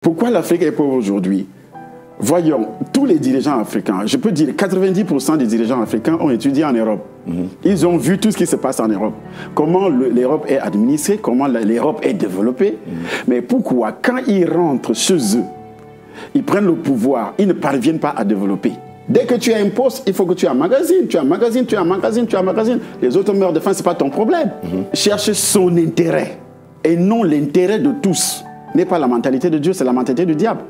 Pourquoi l'Afrique est pauvre aujourd'hui? Voyons, tous les dirigeants africains, je peux dire 90% des dirigeants africains ont étudié en Europe. Ils ont vu tout ce qui se passe en Europe. Comment l'Europe est administrée, comment l'Europe est développée. Mais pourquoi, quand ils rentrent chez eux, ils prennent le pouvoir, ils ne parviennent pas à développer? Dès que tu as un poste, il faut que tu emmagasines, tu emmagasines, tu emmagasines, tu emmagasines. Les autres meurent de faim, ce n'est pas ton problème. Chercher son intérêt et non l'intérêt de tous n'est pas la mentalité de Dieu, c'est la mentalité du diable.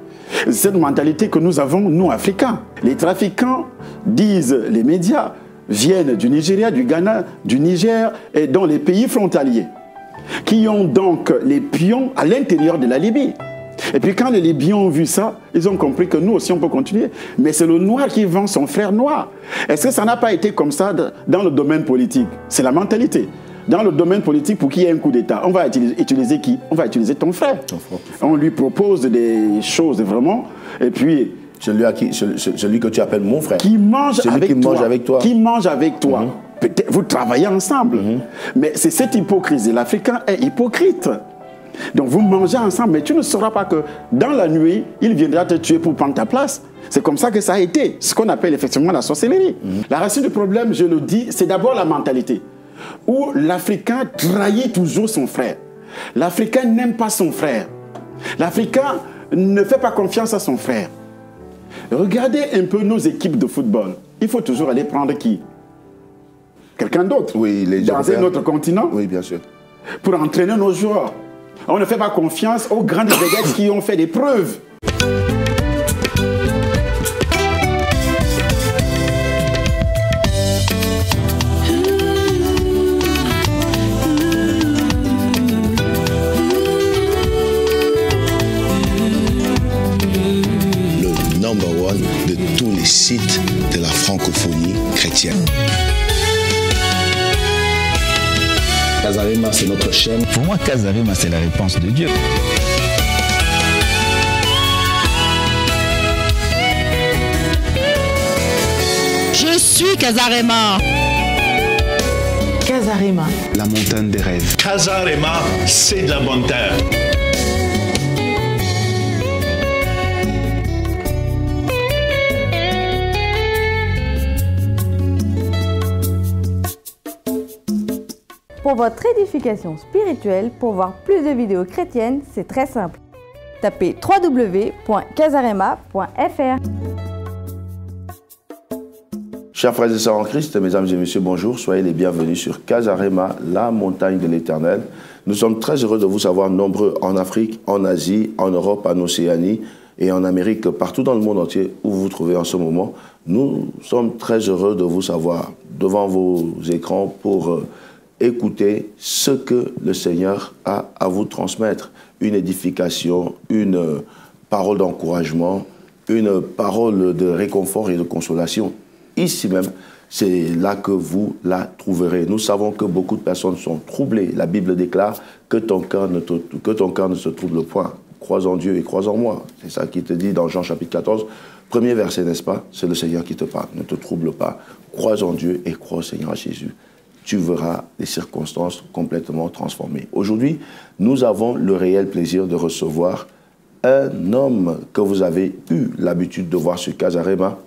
C'est cette mentalité que nous avons, nous, Africains. Les trafiquants, disent les médias, viennent du Nigeria, du Ghana, du Niger et dans les pays frontaliers, qui ont donc les pions à l'intérieur de la Libye. Et puis quand les Libyens ont vu ça, ils ont compris que nous aussi on peut continuer. Mais c'est le noir qui vend son frère noir. Est-ce que ça n'a pas été comme ça dans le domaine politique? C'est la mentalité. Dans le domaine politique, pour qu'il y ait un coup d'État, on va utiliser qui? On va utiliser ton frère. On lui propose des choses vraiment, et puis... Celui que tu appelles mon frère. Qui mange avec toi. Qui mange avec toi. Vous travaillez ensemble. Mais c'est cette hypocrisie. L'Africain est hypocrite. Donc vous mangez ensemble, mais tu ne sauras pas que dans la nuit, il viendra te tuer pour prendre ta place. C'est comme ça que ça a été. Ce qu'on appelle effectivement la sorcellerie. La racine du problème, je le dis, c'est d'abord la mentalité. Où l'Africain trahit toujours son frère. L'Africain n'aime pas son frère. L'Africain ne fait pas confiance à son frère. Regardez un peu nos équipes de football. Il faut toujours aller prendre qui? Quelqu'un d'autre. Oui, les dans un autre continent. Oui, bien sûr. Pour entraîner nos joueurs. On ne fait pas confiance aux grandes vedettes qui ont fait des preuves. De tous les sites de la francophonie chrétienne. Casarema, c'est notre chaîne. Pour moi, Casarema, c'est la réponse de Dieu. Je suis Casarema. Casarema, la montagne des rêves. Casarema, c'est de la bonne terre. Pour votre édification spirituelle, pour voir plus de vidéos chrétiennes, c'est très simple. Tapez www.casarema.fr. Chers frères et sœurs en Christ, mesdames et messieurs, bonjour. Soyez les bienvenus sur Casarema, la montagne de l'Éternel. Nous sommes très heureux de vous savoir nombreux en Afrique, en Asie, en Europe, en Océanie et en Amérique, partout dans le monde entier où vous vous trouvez en ce moment. Nous sommes très heureux de vous savoir devant vos écrans pour écoutez ce que le Seigneur a à vous transmettre. Une édification, une parole d'encouragement, une parole de réconfort et de consolation. Ici même, c'est là que vous la trouverez. Nous savons que beaucoup de personnes sont troublées. La Bible déclare que ton cœur ne se trouble point. Crois en Dieu et crois en moi. C'est ça qui te dit dans Jean chapitre 14. Premier verset, n'est-ce pas? C'est le Seigneur qui te parle. Ne te trouble pas. Crois en Dieu et crois au Seigneur Jésus. Tu verras les circonstances complètement transformées. Aujourd'hui, nous avons le réel plaisir de recevoir un homme que vous avez eu l'habitude de voir sur Casarema.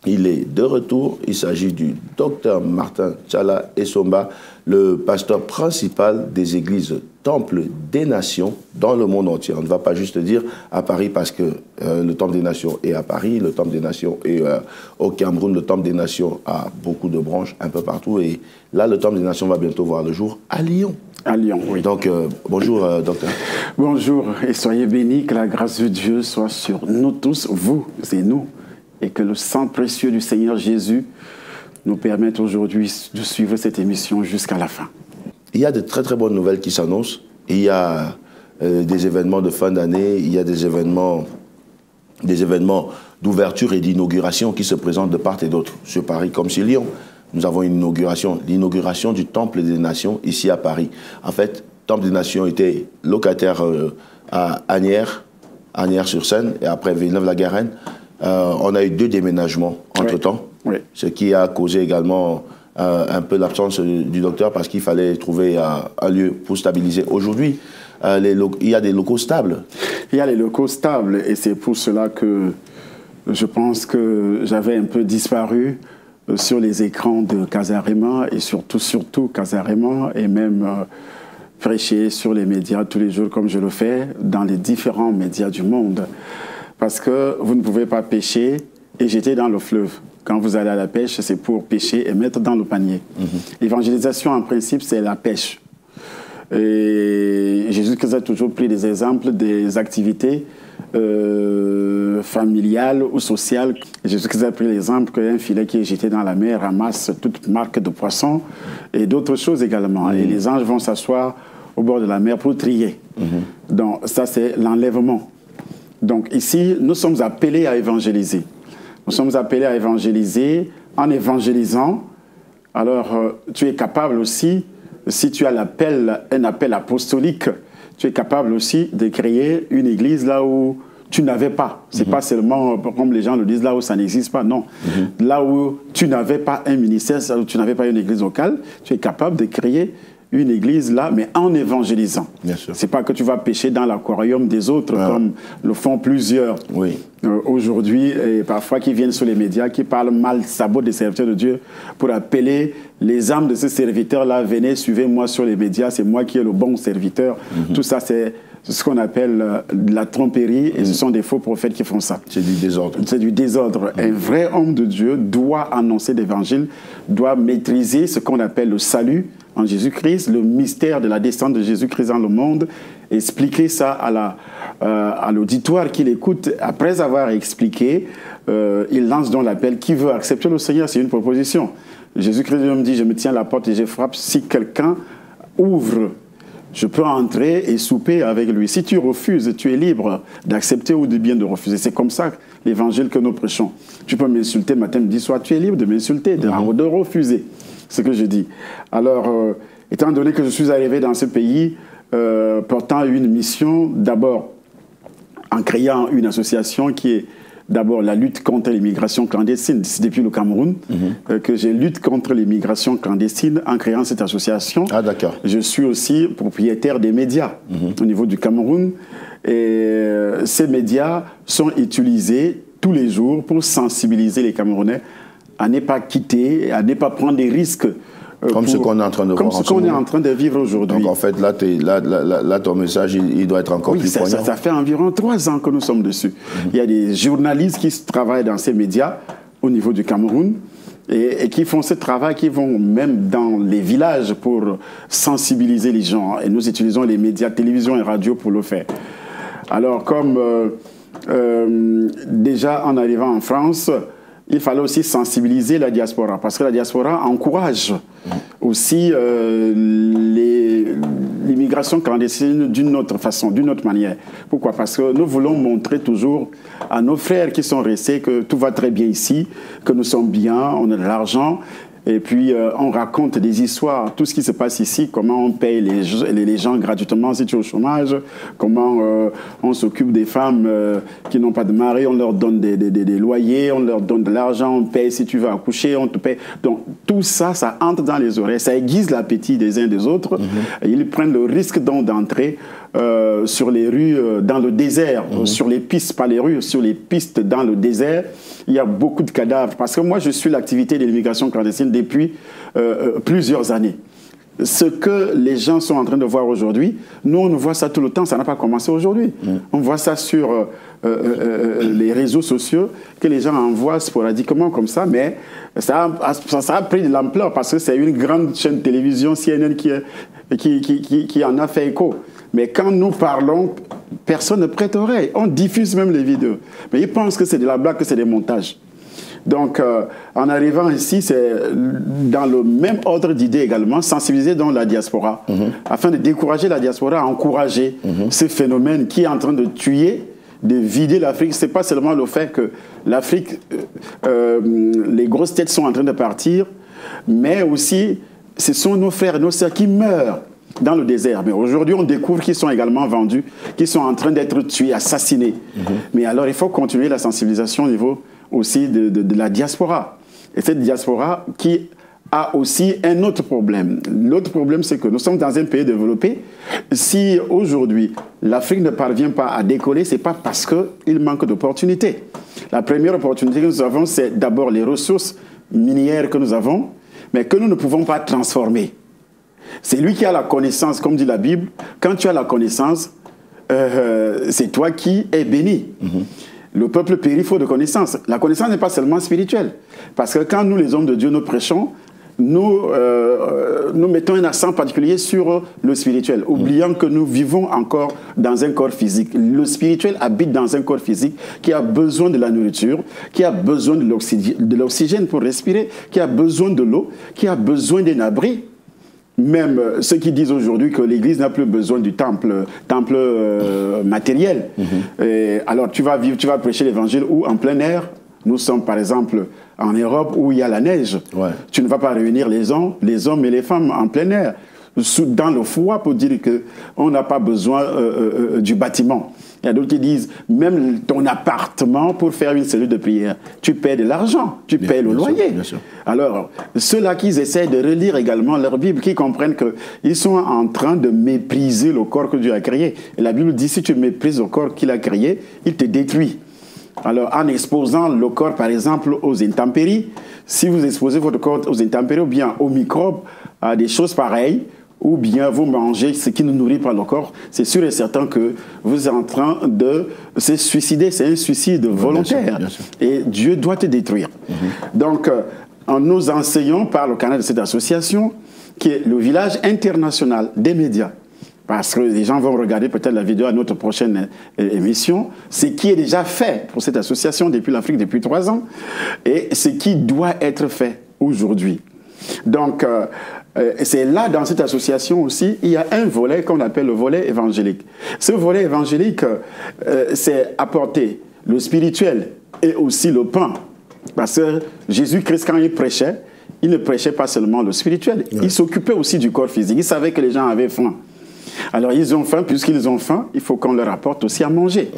Il est de retour. Il s'agit du docteur Martin Tchala Essomba, le pasteur principal des églises Temple des Nations dans le monde entier. On ne va pas juste dire à Paris parce que le Temple des Nations est à Paris, le Temple des Nations est au Cameroun, le Temple des Nations a beaucoup de branches un peu partout. Et là, le Temple des Nations va bientôt voir le jour à Lyon. À Lyon, oui. Donc, bonjour, docteur. Bonjour et soyez bénis, que la grâce de Dieu soit sur nous tous, vous et nous, et que le sang précieux du Seigneur Jésus nous permette aujourd'hui de suivre cette émission jusqu'à la fin. Il y a de très très bonnes nouvelles qui s'annoncent. Il y a des événements de fin d'année, il y a des événements d'ouverture et d'inauguration qui se présentent de part et d'autre, sur Paris comme sur Lyon. Nous avons une inauguration, l'inauguration du Temple des Nations ici à Paris. En fait, le Temple des Nations était locataire à Asnières-sur-Seine et après Villeneuve-la-Garenne. On a eu 2 déménagements entre-temps, oui. Ce qui a causé également un peu l'absence du docteur parce qu'il fallait trouver un lieu pour stabiliser. Aujourd'hui, il y a des locaux stables. Il y a les locaux stables et c'est pour cela que je pense que j'avais un peu disparu sur les écrans de Casarema et surtout Casarema et même prêcher sur les médias tous les jours comme je le fais dans les différents médias du monde. Parce que vous ne pouvez pas pêcher et jeter dans le fleuve. Quand vous allez à la pêche, c'est pour pêcher et mettre dans le panier. L'évangélisation, en principe, c'est la pêche. Et Jésus-Christ a toujours pris des exemples des activités familiales ou sociales. Jésus-Christ a pris l'exemple qu'un filet qui est jeté dans la mer ramasse toute marque de poissons et d'autres choses également. Et les anges vont s'asseoir au bord de la mer pour trier. Donc ça, c'est l'enlèvement. Donc ici, nous sommes appelés à évangéliser. Nous sommes appelés à évangéliser. En évangélisant, alors tu es capable aussi, si tu as un appel apostolique, tu es capable aussi de créer une église là où tu n'avais pas. Ce n'est pas seulement, comme les gens le disent, là où ça n'existe pas, non. Là où tu n'avais pas un ministère, là où tu n'avais pas une église locale, tu es capable de créer une église là, mais en évangélisant. C'est pas que tu vas pêcher dans l'aquarium des autres, comme le font plusieurs aujourd'hui, et parfois qui viennent sur les médias, qui parlent mal, sabotent des serviteurs de Dieu pour appeler les âmes de ces serviteurs-là, venez, suivez-moi sur les médias, c'est moi qui ai le bon serviteur. Tout ça, c'est ce qu'on appelle la tromperie, et ce sont des faux prophètes qui font ça. C'est du désordre. C'est du désordre. Un vrai homme de Dieu doit annoncer l'évangile, doit maîtriser ce qu'on appelle le salut en Jésus-Christ, le mystère de la descente de Jésus-Christ dans le monde, expliquer ça à l'auditoire qui l'écoute. Après avoir expliqué, il lance donc l'appel. Qui veut accepter le Seigneur? C'est une proposition. Jésus-Christ me dit, je me tiens à la porte et je frappe. Si quelqu'un ouvre, je peux entrer et souper avec lui. Si tu refuses, tu es libre d'accepter ou de bien de refuser. C'est comme ça l'évangile que nous prêchons. Tu peux m'insulter matin, midi, soir, tu es libre de m'insulter, de refuser ce que je dis. Alors, étant donné que je suis arrivé dans ce pays portant une mission, d'abord en créant une association qui est d'abord la lutte contre l'immigration clandestine. C'est depuis le Cameroun que j'ai lutte contre l'immigration clandestine en créant cette association. Ah, d'accord. Je suis aussi propriétaire des médias au niveau du Cameroun. Et ces médias sont utilisés tous les jours pour sensibiliser les Camerounais à ne pas quitter, à ne pas prendre des risques. Comme ce qu'on est en train de voir. Comme ce qu'on est en train de vivre aujourd'hui. Donc en fait, là ton message, il doit être encore plus poignant. Ça fait environ 3 ans que nous sommes dessus. Il y a des journalistes qui travaillent dans ces médias au niveau du Cameroun et qui font ce travail, qui vont même dans les villages pour sensibiliser les gens. Et nous utilisons les médias, télévision et radio pour le faire. Alors comme déjà en arrivant en France, il fallait aussi sensibiliser la diaspora, parce que la diaspora encourage aussi l'immigration clandestine d'une autre façon, d'une autre manière. Pourquoi? Parce que nous voulons montrer toujours à nos frères qui sont restés que tout va très bien ici, que nous sommes bien, on a de l'argent. Et puis, on raconte des histoires, tout ce qui se passe ici, comment on paye les gens gratuitement si tu es au chômage, comment on s'occupe des femmes qui n'ont pas de mari, on leur donne des loyers, on leur donne de l'argent, on paye si tu veux accoucher, on te paye. Donc, tout ça, ça entre dans les oreilles, ça aiguise l'appétit des uns des autres. Et ils prennent le risque donc d'entrer sur les rues, dans le désert, sur les pistes, pas les rues, sur les pistes dans le désert. Il y a beaucoup de cadavres. Parce que moi, je suis l'activité de l'immigration clandestine depuis plusieurs années. Ce que les gens sont en train de voir aujourd'hui, nous, on voit ça tout le temps, ça n'a pas commencé aujourd'hui. On voit ça sur les réseaux sociaux, que les gens envoient sporadiquement comme ça, mais ça a pris de l'ampleur parce que c'est une grande chaîne de télévision, CNN, qui en a fait écho. Mais quand nous parlons, personne ne prête oreille. On diffuse même les vidéos. Mais ils pensent que c'est de la blague, que c'est des montages. Donc, en arrivant ici, c'est dans le même ordre d'idée également, sensibiliser donc la diaspora, afin de décourager la diaspora à encourager ce phénomène qui est en train de tuer, de vider l'Afrique. Ce n'est pas seulement le fait que l'Afrique, les grosses têtes sont en train de partir, mais aussi, ce sont nos frères et nos sœurs qui meurent dans le désert. Mais aujourd'hui, on découvre qu'ils sont également vendus, qu'ils sont en train d'être tués, assassinés. Mais alors, il faut continuer la sensibilisation au niveau aussi de la diaspora. Et cette diaspora qui a aussi un autre problème. L'autre problème, c'est que nous sommes dans un pays développé. Si aujourd'hui, l'Afrique ne parvient pas à décoller, ce n'est pas parce qu'il manque d'opportunités. La première opportunité que nous avons, c'est d'abord les ressources minières que nous avons, mais que nous ne pouvons pas transformer. C'est lui qui a la connaissance, comme dit la Bible. Quand tu as la connaissance, c'est toi qui es béni. Le peuple périt faute de connaissance. La connaissance n'est pas seulement spirituelle. Parce que quand nous, les hommes de Dieu, nous prêchons, nous mettons un accent particulier sur le spirituel, oubliant que nous vivons encore dans un corps physique. Le spirituel habite dans un corps physique qui a besoin de la nourriture, qui a besoin de l'oxygène pour respirer, qui a besoin de l'eau, qui a besoin d'un abri. Même ceux qui disent aujourd'hui que l'Église n'a plus besoin du temple matériel. Alors tu vas prêcher l'Évangile où en plein air. Nous sommes par exemple en Europe où il y a la neige. Tu ne vas pas réunir les hommes et les femmes en plein air, dans le froid, pour dire qu'on n'a pas besoin du bâtiment. Il y a d'autres qui disent, même ton appartement pour faire une cellule de prière, tu paies de l'argent, tu paies le loyer. Bien sûr. Alors, ceux-là qui essaient de relire également leur Bible, qui comprennent qu'ils sont en train de mépriser le corps que Dieu a créé. Et la Bible dit, si tu méprises le corps qu'il a créé, il te détruit. Alors, en exposant le corps, par exemple, aux intempéries, si vous exposez votre corps aux intempéries ou bien aux microbes, à des choses pareilles, ou bien vous mangez ce qui ne nourrit pas le corps, c'est sûr et certain que vous êtes en train de se suicider. C'est un suicide volontaire. Bien sûr. Et Dieu doit te détruire. Donc, nous enseignons par le canal de cette association, qui est le village international des médias, parce que les gens vont regarder peut-être la vidéo à notre prochaine émission, ce qui est déjà fait pour cette association depuis l'Afrique depuis 3 ans, et ce qui doit être fait aujourd'hui. Donc, c'est là, dans cette association aussi, il y a un volet qu'on appelle le volet évangélique. Ce volet évangélique, c'est apporter le spirituel et aussi le pain. Parce que Jésus-Christ, quand il prêchait, il ne prêchait pas seulement le spirituel, il s'occupait aussi du corps physique. Il savait que les gens avaient faim. Alors, ils ont faim, puisqu'ils ont faim, il faut qu'on leur apporte aussi à manger.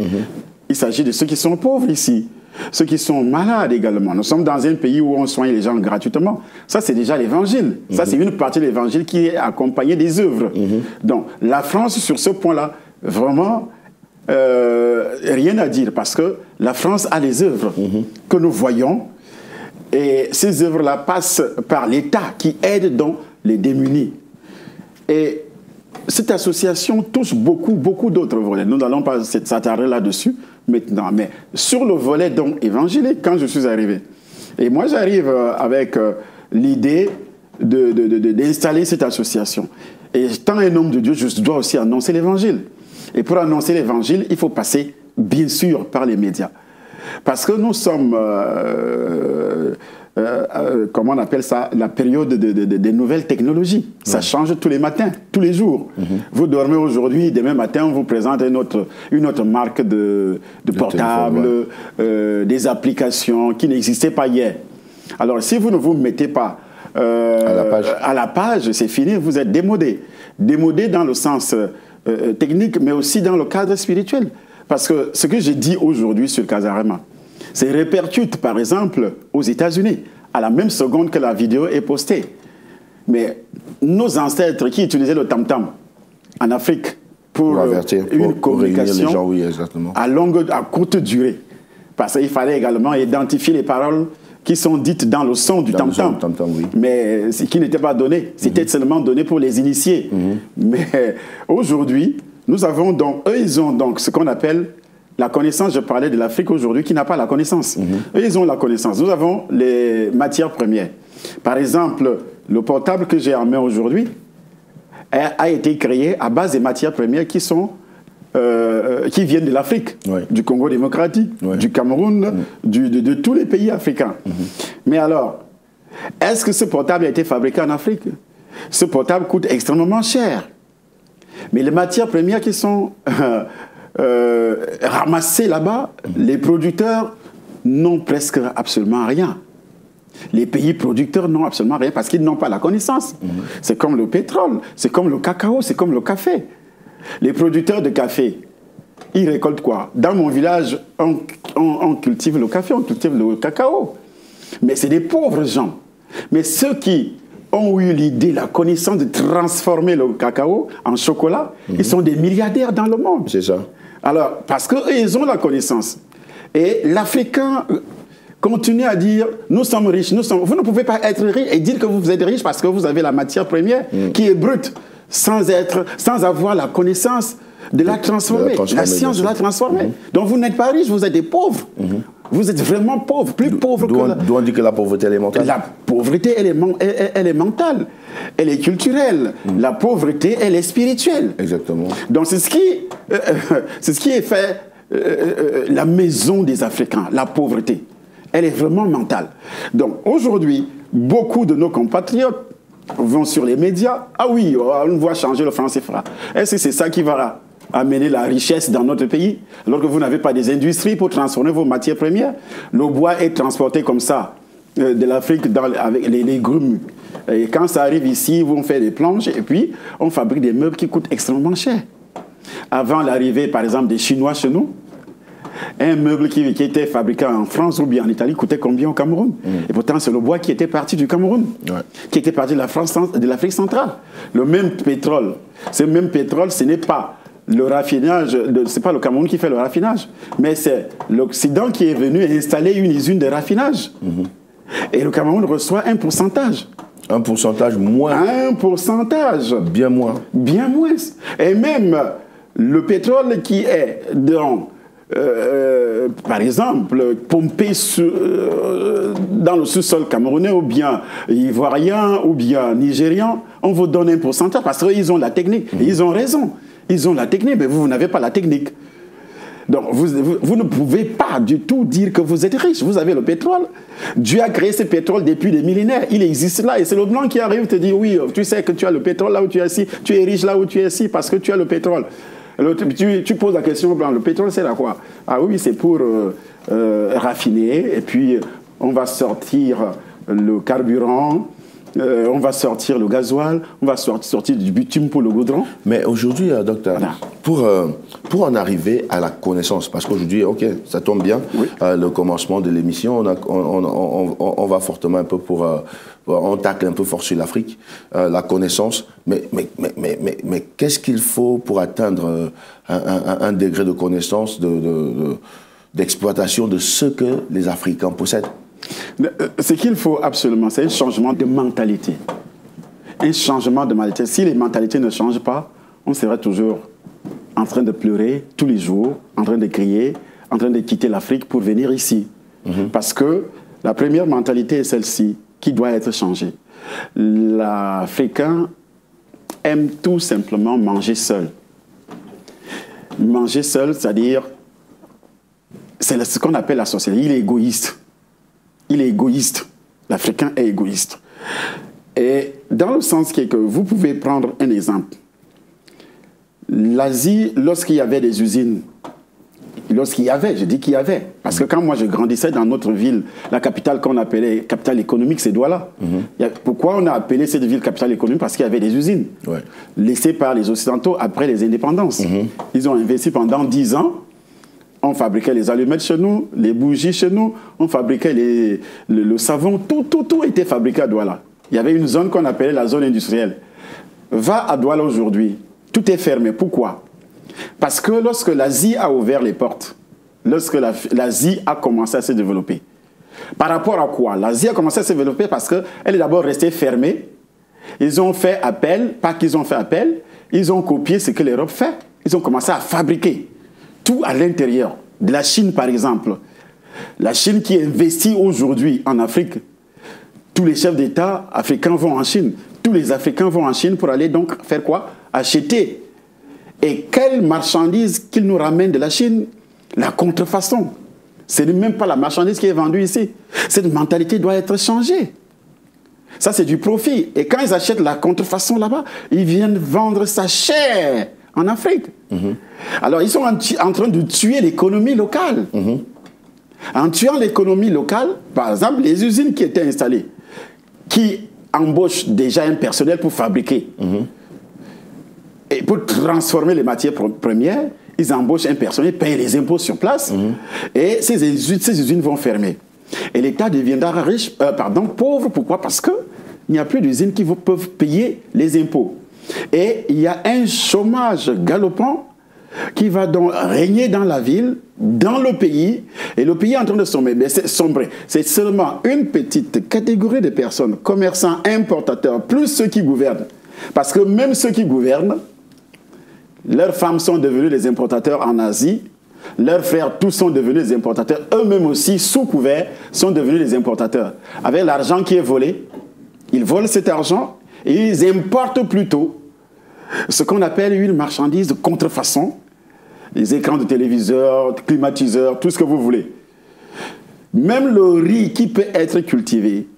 Il s'agit de ceux qui sont pauvres ici. Ceux qui sont malades également. Nous sommes dans un pays où on soigne les gens gratuitement. Ça, c'est déjà l'évangile. Ça, c'est une partie de l'évangile qui est accompagnée des œuvres. Donc, la France, sur ce point-là, vraiment, rien à dire. Parce que la France a les œuvres que nous voyons. Et ces œuvres-là passent par l'État qui aide donc les démunis. Et cette association touche beaucoup d'autres volets. Nous n'allons pas s'attarder là-dessus maintenant. Mais sur le volet donc évangélique, quand je suis arrivé, et moi j'arrive avec l'idée d'installer cette association. Et étant un homme de Dieu, je dois aussi annoncer l'évangile. Et pour annoncer l'évangile, il faut passer, bien sûr, par les médias. Parce que nous sommes, comment on appelle ça, la période des nouvelles technologies. Ça change tous les matins, tous les jours. Vous dormez aujourd'hui, demain matin, on vous présente une autre marque de portable, des applications qui n'existaient pas hier. Alors, si vous ne vous mettez pas à la page, c'est fini, vous êtes démodé. Démodé dans le sens technique, mais aussi dans le cadre spirituel. Parce que ce que j'ai dit aujourd'hui sur Casarema, c'est répercute, par exemple, aux États-Unis, à la même seconde que la vidéo est postée. Mais nos ancêtres qui utilisaient le tam-tam en Afrique pour avertir, une communication les gens, oui, à courte durée, parce qu'il fallait également identifier les paroles qui sont dites dans le son du tam-tam, oui. Mais qui n'étaient pas données, c'était seulement donné pour les initiés. Mais aujourd'hui, nous avons donc, eux, ils ont donc ce qu'on appelle la connaissance. Je parlais de l'Afrique aujourd'hui qui n'a pas la connaissance. Eux, ils ont la connaissance. Nous avons les matières premières. Par exemple, le portable que j'ai en main aujourd'hui a été créé à base des matières premières qui viennent de l'Afrique, du Congo démocratique, du Cameroun, de tous les pays africains. Mais alors, est-ce que ce portable a été fabriqué en Afrique? Ce portable coûte extrêmement cher. Mais les matières premières qui sont ramassées là-bas, les producteurs n'ont presque absolument rien. Les pays producteurs n'ont absolument rien parce qu'ils n'ont pas la connaissance. C'est comme le pétrole, c'est comme le cacao, c'est comme le café. Les producteurs de café, ils récoltent quoi? Dans mon village, on cultive le café, on cultive le cacao. Mais c'est des pauvres gens. Mais ceux qui ont eu l'idée, la connaissance de transformer le cacao en chocolat, ils sont des milliardaires dans le monde. C'est ça. Alors, parce qu'eux, ils ont la connaissance. Et l'Africain continue à dire, nous sommes riches, vous ne pouvez pas être riche et dire que vous êtes riche parce que vous avez la matière première qui est brute, sans avoir la connaissance de la transformer, la science de la transformer. Donc vous n'êtes pas riche, vous êtes des pauvres. Vous êtes vraiment pauvres, plus pauvres que... D'où on dit que la pauvreté, elle est mentale. La pauvreté, elle est mentale, elle est culturelle. La pauvreté, elle est spirituelle. Exactement. Donc c'est ce qui est fait la maison des Africains, la pauvreté. Elle est vraiment mentale. Donc aujourd'hui, beaucoup de nos compatriotes vont sur les médias. Ah oui, on voit changer le franc CFA. Est-ce que c'est ça qui va amener la richesse dans notre pays, alors que vous n'avez pas des industries pour transformer vos matières premières? Le bois est transporté comme ça de l'Afrique avec les légumes. Et quand ça arrive ici, ils vont faire des planches et puis on fabrique des meubles qui coûtent extrêmement cher. Avant l'arrivée, par exemple, des Chinois chez nous, un meuble qui était fabriqué en France ou bien en Italie coûtait combien au Cameroun? Et pourtant, c'est le bois qui était parti du Cameroun, qui était parti de l'Afrique centrale. Le même pétrole, ce n'est pas le raffinage, c'est pas le Cameroun qui fait le raffinage, mais c'est l'Occident qui est venu installer une usine de raffinage. Et le Cameroun reçoit un pourcentage. Un pourcentage moins. Un pourcentage. Bien moins. Bien moins. Et même le pétrole qui est dans, par exemple, pompé dans le sous-sol camerounais ou bien ivoirien ou bien nigérian, on vous donne un pourcentage parce qu'ils ont la technique. Et ils ont raison. Ils ont la technique, mais vous n'avez pas la technique. Donc, vous ne pouvez pas du tout dire que vous êtes riche. Vous avez le pétrole. Dieu a créé ce pétrole depuis des millénaires. Il existe là. Et c'est le blanc qui arrive te dire, oui, tu sais que tu as le pétrole là où tu es assis. Tu es riche là où tu es assis parce que tu as le pétrole. Tu poses la question au blanc, le pétrole c'est à quoi? Ah oui, c'est pour raffiner. Et puis, on va sortir le carburant. On va sortir le gasoil, on va sortir du bitume pour le goudron. Mais aujourd'hui, docteur, pour en arriver à la connaissance, parce qu'aujourd'hui, ok, ça tombe bien, le commencement de l'émission, on va fortement un peu on tacle un peu fort sur l'Afrique, la connaissance, mais qu'est-ce qu'il faut pour atteindre un degré de connaissance, d'exploitation de ce que les Africains possèdent? Ce qu'il faut absolument, c'est un changement de mentalité. Un changement de mentalité. Si les mentalités ne changent pas, on sera toujours en train de pleurer tous les jours, en train de crier, en train de quitter l'Afrique pour venir ici. Parce que la première mentalité est celle-ci, qui doit être changée. L'Africain aime tout simplement manger seul. Manger seul, c'est-à-dire, c'est ce qu'on appelle la société. Il est égoïste. Il est égoïste. L'Africain est égoïste. Et dans le sens que vous pouvez prendre un exemple. L'Asie, lorsqu'il y avait des usines, je dis qu'il y avait, parce que quand moi je grandissais dans notre ville, la capitale qu'on appelait capitale économique, c'est Douala. Pourquoi on a appelé cette ville capitale économique? Parce qu'il y avait des usines, laissées par les Occidentaux après les indépendances. Ils ont investi pendant 10 ans. On fabriquait les allumettes chez nous, les bougies chez nous, on fabriquait le savon, tout était fabriqué à Douala. Il y avait une zone qu'on appelait la zone industrielle. Va à Douala aujourd'hui, tout est fermé. Pourquoi? Parce que lorsque l'Asie a ouvert les portes, lorsque l'Asie a commencé à se développer, par rapport à quoi? L'Asie a commencé à se développer parce qu'elle est d'abord restée fermée. Ils ont fait appel, pas qu'ils ont fait appel, ils ont copié ce que l'Europe fait. Ils ont commencé à fabriquer tout à l'intérieur. De la Chine, par exemple. La Chine qui investit aujourd'hui en Afrique. Tous les chefs d'État africains vont en Chine. Tous les Africains vont en Chine pour aller donc faire quoi? Acheter. Et quelle marchandise qu'ils nous ramènent de la Chine? La contrefaçon. Ce n'est même pas la marchandise qui est vendue ici. Cette mentalité doit être changée. Ça, c'est du profit. Et quand ils achètent la contrefaçon là-bas, ils viennent vendre ça cher en Afrique. Alors, ils sont en train de tuer l'économie locale. En tuant l'économie locale, par exemple, les usines qui étaient installées, qui embauchent déjà un personnel pour fabriquer, et pour transformer les matières premières, ils embauchent un personnel, payent les impôts sur place, et ces usines vont fermer. Et l'État deviendra pauvre. Pourquoi? Parce que Il n'y a plus d'usines qui peuvent payer les impôts. Et il y a un chômage galopant qui va donc régner dans la ville, dans le pays, et le pays est en train de sombrer. C'est seulement une petite catégorie de personnes, commerçants, importateurs, plus ceux qui gouvernent. Parce que même ceux qui gouvernent, leurs femmes sont devenues des importateurs en Asie, leurs frères tous sont devenus des importateurs, eux-mêmes aussi, sous couvert, sont devenus des importateurs. Avec l'argent qui est volé, ils volent cet argent et ils importent plutôt ce qu'on appelle une marchandise de contrefaçon, les écrans de téléviseurs, climatiseurs, tout ce que vous voulez. Même le riz qui peut être cultivé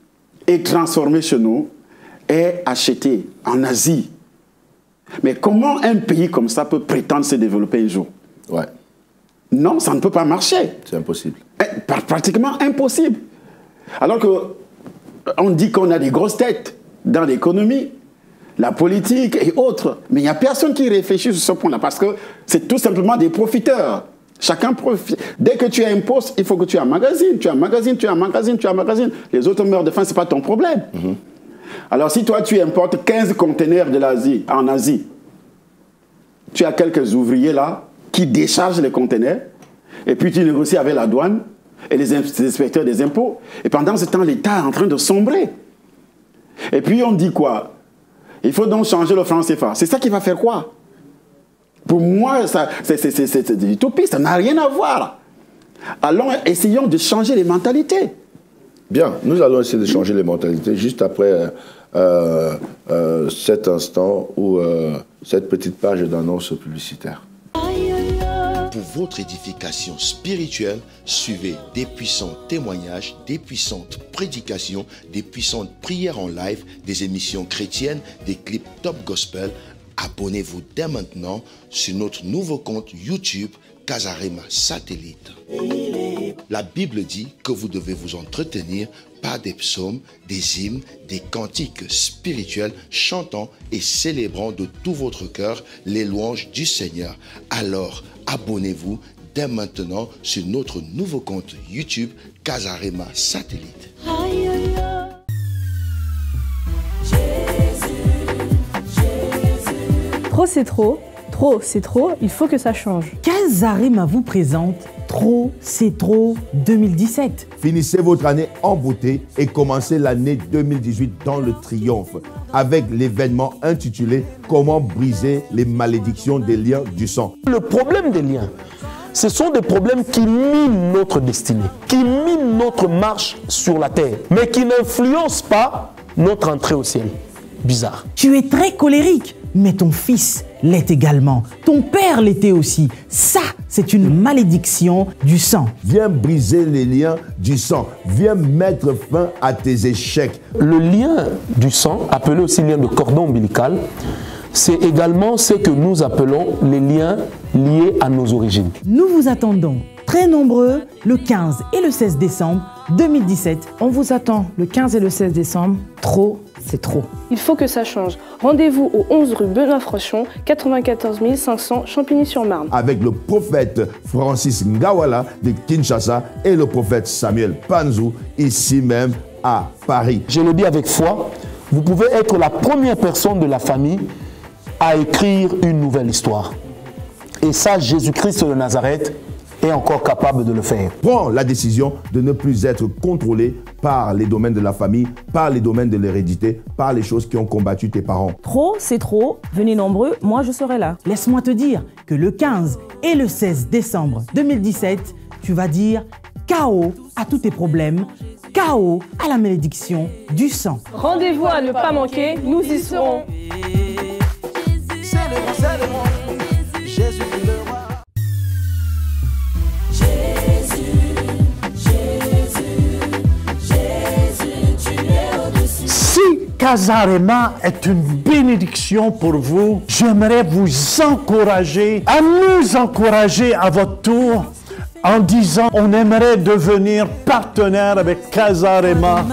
et transformé chez nous est acheté en Asie. Mais comment un pays comme ça peut prétendre se développer un jour? Ouais. Non, ça ne peut pas marcher. C'est impossible. Pratiquement impossible. Alors qu'on dit qu'on a des grosses têtes dans l'économie, la politique et autres. Mais il n'y a personne qui réfléchit sur ce point-là parce que c'est tout simplement des profiteurs. Chacun profite. Dès que tu as un poste, il faut que tu emmagasines. Tu emmagasines, tu emmagasines, tu emmagasines. Les autres meurent de faim, ce n'est pas ton problème. Alors si toi, tu importes 15 conteneurs de l'Asie, en Asie, tu as quelques ouvriers là qui déchargent les conteneurs et puis tu négocies avec la douane et les inspecteurs des impôts. Et pendant ce temps, l'État est en train de sombrer. Et puis on dit quoi? Il faut donc changer le franc CFA. C'est ça qui va faire quoi? Pour moi, c'est de l'utopie, ça n'a rien à voir. Allons, essayons de changer les mentalités. Bien, nous allons essayer de changer les mentalités juste après cet instant ou cette petite page d'annonce publicitaire. Pour votre édification spirituelle, suivez des puissants témoignages, des puissantes prédications, des puissantes prières en live, des émissions chrétiennes, des clips top gospel. Abonnez-vous dès maintenant sur notre nouveau compte YouTube Casarema Satellite. La Bible dit que vous devez vous entretenir par des psaumes, des hymnes, des cantiques spirituels, chantant et célébrant de tout votre cœur les louanges du Seigneur. Alors, abonnez-vous dès maintenant sur notre nouveau compte YouTube Casarema Satellite. Trop c'est trop, trop c'est trop, il faut que ça change. Casarema vous présente Trop c'est trop 2017. Finissez votre année en beauté et commencez l'année 2018 dans le triomphe avec l'événement intitulé « Comment briser les malédictions des liens du sang ». Le problème des liens, ce sont des problèmes qui minent notre destinée, qui minent notre marche sur la terre, mais qui n'influencent pas notre entrée au ciel. Bizarre. Tu es très colérique, mais ton fils l'est également. Ton père l'était aussi. Ça, c'est une malédiction du sang. Viens briser les liens du sang. Viens mettre fin à tes échecs. Le lien du sang, appelé aussi lien de cordon ombilical, c'est également ce que nous appelons les liens liés à nos origines. Nous vous attendons très nombreux le 15 et le 16 décembre 2017. On vous attend le 15 et le 16 décembre. Trop, c'est trop. Il faut que ça change. Rendez-vous au 11 rue Benoît-Franchon, 94 500 Champigny-sur-Marne. Avec le prophète Francis Ngawala de Kinshasa et le prophète Samuel Panzou, ici même à Paris. Je le dis avec foi, vous pouvez être la première personne de la famille à écrire une nouvelle histoire. Et ça, Jésus-Christ de Nazareth est encore capable de le faire. Prends la décision de ne plus être contrôlé par les domaines de la famille, par les domaines de l'hérédité, par les choses qui ont combattu tes parents. Trop, c'est trop. Venez nombreux, moi je serai là. Laisse-moi te dire que le 15 et le 16 décembre 2017, tu vas dire KO à tous tes problèmes, KO à la malédiction du sang. Rendez-vous à ne pas manquer, nous y serons. Jésus le roi. Si Casarema est une bénédiction pour vous, j'aimerais vous encourager à nous encourager à votre tour en disant on aimerait devenir partenaire avec Casarema.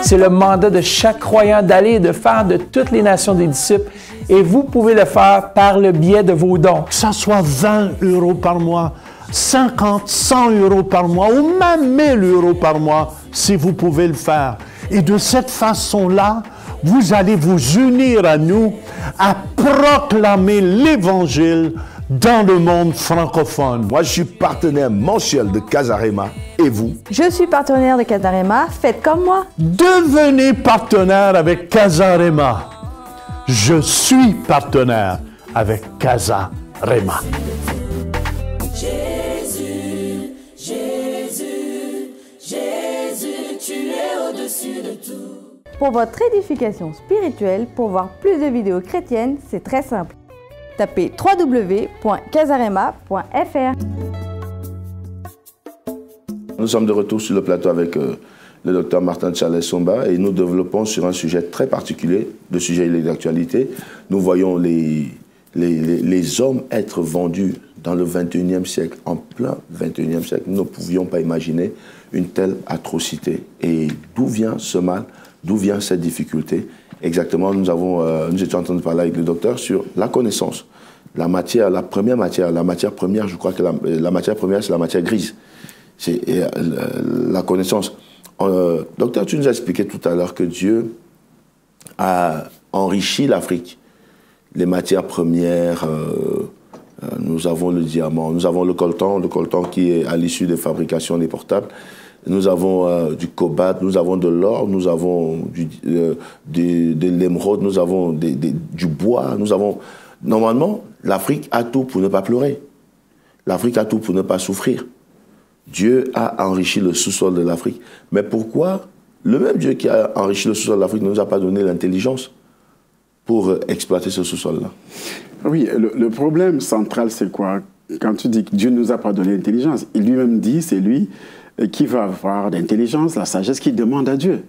C'est le mandat de chaque croyant d'aller et de faire de toutes les nations des disciples. Et vous pouvez le faire par le biais de vos dons. Que ça soit 20 € par mois, 50, 100 euros par mois ou même 1000 euros par mois si vous pouvez le faire. Et de cette façon-là, vous allez vous unir à nous à proclamer l'Évangile dans le monde francophone. Moi, je suis partenaire mensuel de Casarema. Et vous? Je suis partenaire de Casarema. Faites comme moi. Devenez partenaire avec Casarema. Je suis partenaire avec Casarema. Jésus, Jésus, Jésus, tu es au-dessus de tout. Pour votre édification spirituelle, pour voir plus de vidéos chrétiennes, c'est très simple. Tapez www.casarema.fr. Nous sommes de retour sur le plateau avec le docteur Martin Tchalès-Somba et nous développons sur un sujet très particulier, le sujet d'actualité. Nous voyons les hommes être vendus dans le 21e siècle, en plein 21e siècle. Nous ne pouvions pas imaginer une telle atrocité. Et d'où vient ce mal? D'où vient cette difficulté? Exactement, nous étions en train de parler avec le docteur sur la connaissance. La matière, la première matière, la matière première, je crois que la matière première, c'est la matière grise. C'est la connaissance. Docteur, tu nous as expliqué tout à l'heure que Dieu a enrichi l'Afrique. Les matières premières, nous avons le diamant, nous avons le coltan qui est à l'issue des fabrications des portables. Nous avons du cobalt, nous avons de l'or, nous avons de l'émeraude, nous avons du bois, nous avons... Normalement, l'Afrique a tout pour ne pas pleurer. L'Afrique a tout pour ne pas souffrir. Dieu a enrichi le sous-sol de l'Afrique. Mais pourquoi le même Dieu qui a enrichi le sous-sol de l'Afrique ne nous a pas donné l'intelligence pour exploiter ce sous-sol-là? Oui, le problème central, c'est quoi? Quand tu dis que Dieu ne nous a pas donné l'intelligence, il lui-même dit, c'est lui qui va avoir l'intelligence, la sagesse qu'il demande à Dieu.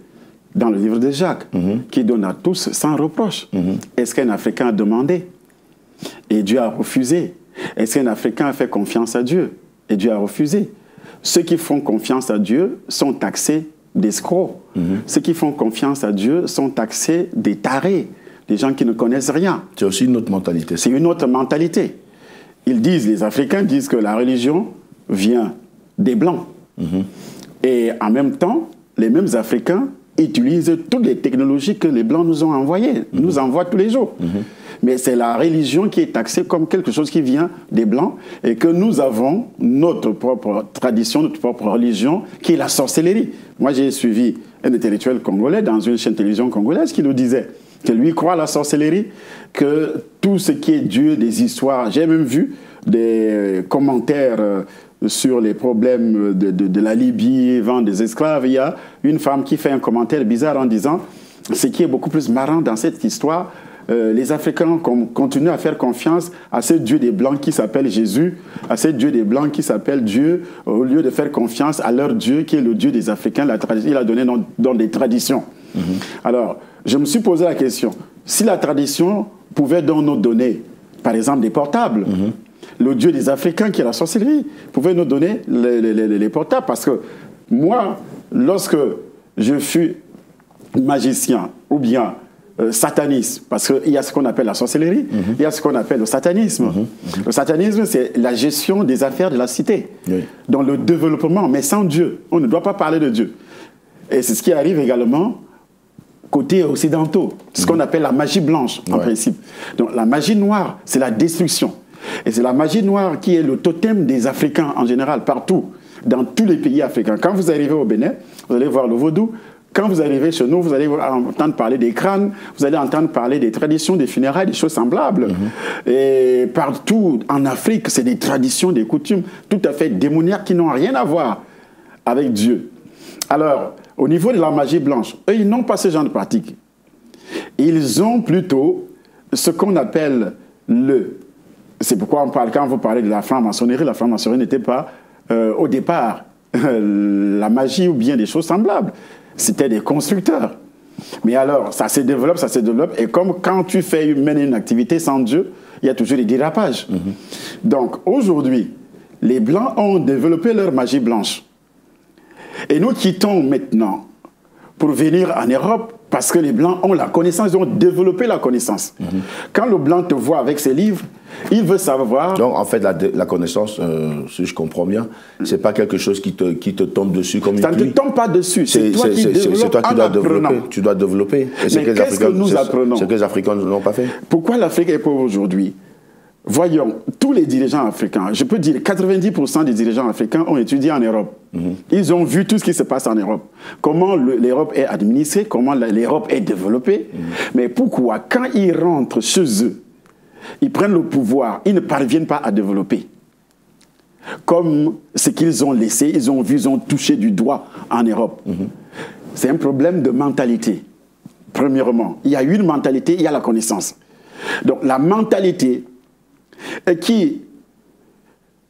Dans le livre de Jacques, qui donne à tous sans reproche. Est-ce qu'un Africain a demandé? Et Dieu a refusé. Est-ce qu'un Africain a fait confiance à Dieu? Et Dieu a refusé. Ceux qui font confiance à Dieu sont taxés d'escrocs. Ceux qui font confiance à Dieu sont taxés des tarés, des gens qui ne connaissent rien. C'est aussi une autre mentalité. C'est une autre mentalité. Les Africains disent que la religion vient des Blancs. Et en même temps, les mêmes Africains utilisent toutes les technologies que les Blancs nous ont envoyées, nous envoient tous les jours. Mais c'est la religion qui est taxée comme quelque chose qui vient des Blancs et que nous avons notre propre tradition, notre propre religion, qui est la sorcellerie. Moi, j'ai suivi un intellectuel congolais dans une chaîne de télévision congolaise qui nous disait que lui croit à la sorcellerie, que tout ce qui est Dieu, des histoires, j'ai même vu des commentaires sur les problèmes de la Libye, vente des esclaves. Il y a une femme qui fait un commentaire bizarre en disant ce qui est beaucoup plus marrant dans cette histoire, les Africains continuent à faire confiance à ce Dieu des Blancs qui s'appelle Jésus, à ce Dieu des Blancs qui s'appelle Dieu, au lieu de faire confiance à leur Dieu qui est le Dieu des Africains. Il a donné dans des traditions. Alors, je me suis posé la question, si la tradition pouvait donc nous donner, par exemple, des portables, le Dieu des Africains qui est la sorcellerie pouvait nous donner les portables, parce que moi, lorsque je fus magicien ou bien sataniste, parce qu'il y a ce qu'on appelle la sorcellerie, il y a ce qu'on appelle le satanisme. Le satanisme, c'est la gestion des affaires de la cité, dans le développement, mais sans Dieu. On ne doit pas parler de Dieu. Et c'est ce qui arrive également côté occidentaux, ce qu'on appelle la magie blanche, en principe. Donc la magie noire, c'est la destruction. Et c'est la magie noire qui est le totem des Africains en général, partout, dans tous les pays africains. Quand vous arrivez au Bénin, vous allez voir le vaudou. Quand vous arrivez chez nous, vous allez entendre parler des crânes, vous allez entendre parler des traditions, des funérailles, des choses semblables. Et partout en Afrique, c'est des traditions, des coutumes tout à fait démoniaques qui n'ont rien à voir avec Dieu. Alors, au niveau de la magie blanche, eux, ils n'ont pas ce genre de pratique. Ils ont plutôt ce qu'on appelle le... C'est pourquoi on parle, quand vous parlez de la franc-maçonnerie n'était pas, au départ, la magie ou bien des choses semblables. C'était des constructeurs. Mais alors, ça se développe, et comme quand tu mènes une activité sans Dieu, il y a toujours des dérapages. Donc, aujourd'hui, les Blancs ont développé leur magie blanche. Et nous quittons maintenant pour venir en Europe, Parce que les Blancs ont la connaissance, ils ont développé la connaissance. Quand le Blanc te voit avec ses livres, il veut savoir... Donc, en fait, la connaissance, si je comprends bien, c'est pas quelque chose qui te tombe dessus comme une pluie. Ça ne te tombe pas dessus, c'est toi qui développes en apprenant. Tu dois développer. Mais qu'est-ce que nous apprenons? C'est que les Africains n'ont pas fait. Pourquoi l'Afrique est pauvre aujourd'hui? Voyons, tous les dirigeants africains, je peux dire 90% des dirigeants africains ont étudié en Europe. Ils ont vu tout ce qui se passe en Europe. Comment l'Europe est administrée, comment l'Europe est développée. Mais pourquoi, quand ils rentrent chez eux, ils prennent le pouvoir, ils ne parviennent pas à développer? Comme ce qu'ils ont laissé, ils ont vu, ils ont touché du doigt en Europe. C'est un problème de mentalité. Premièrement, il y a une mentalité, il y a la connaissance. Donc la mentalité qui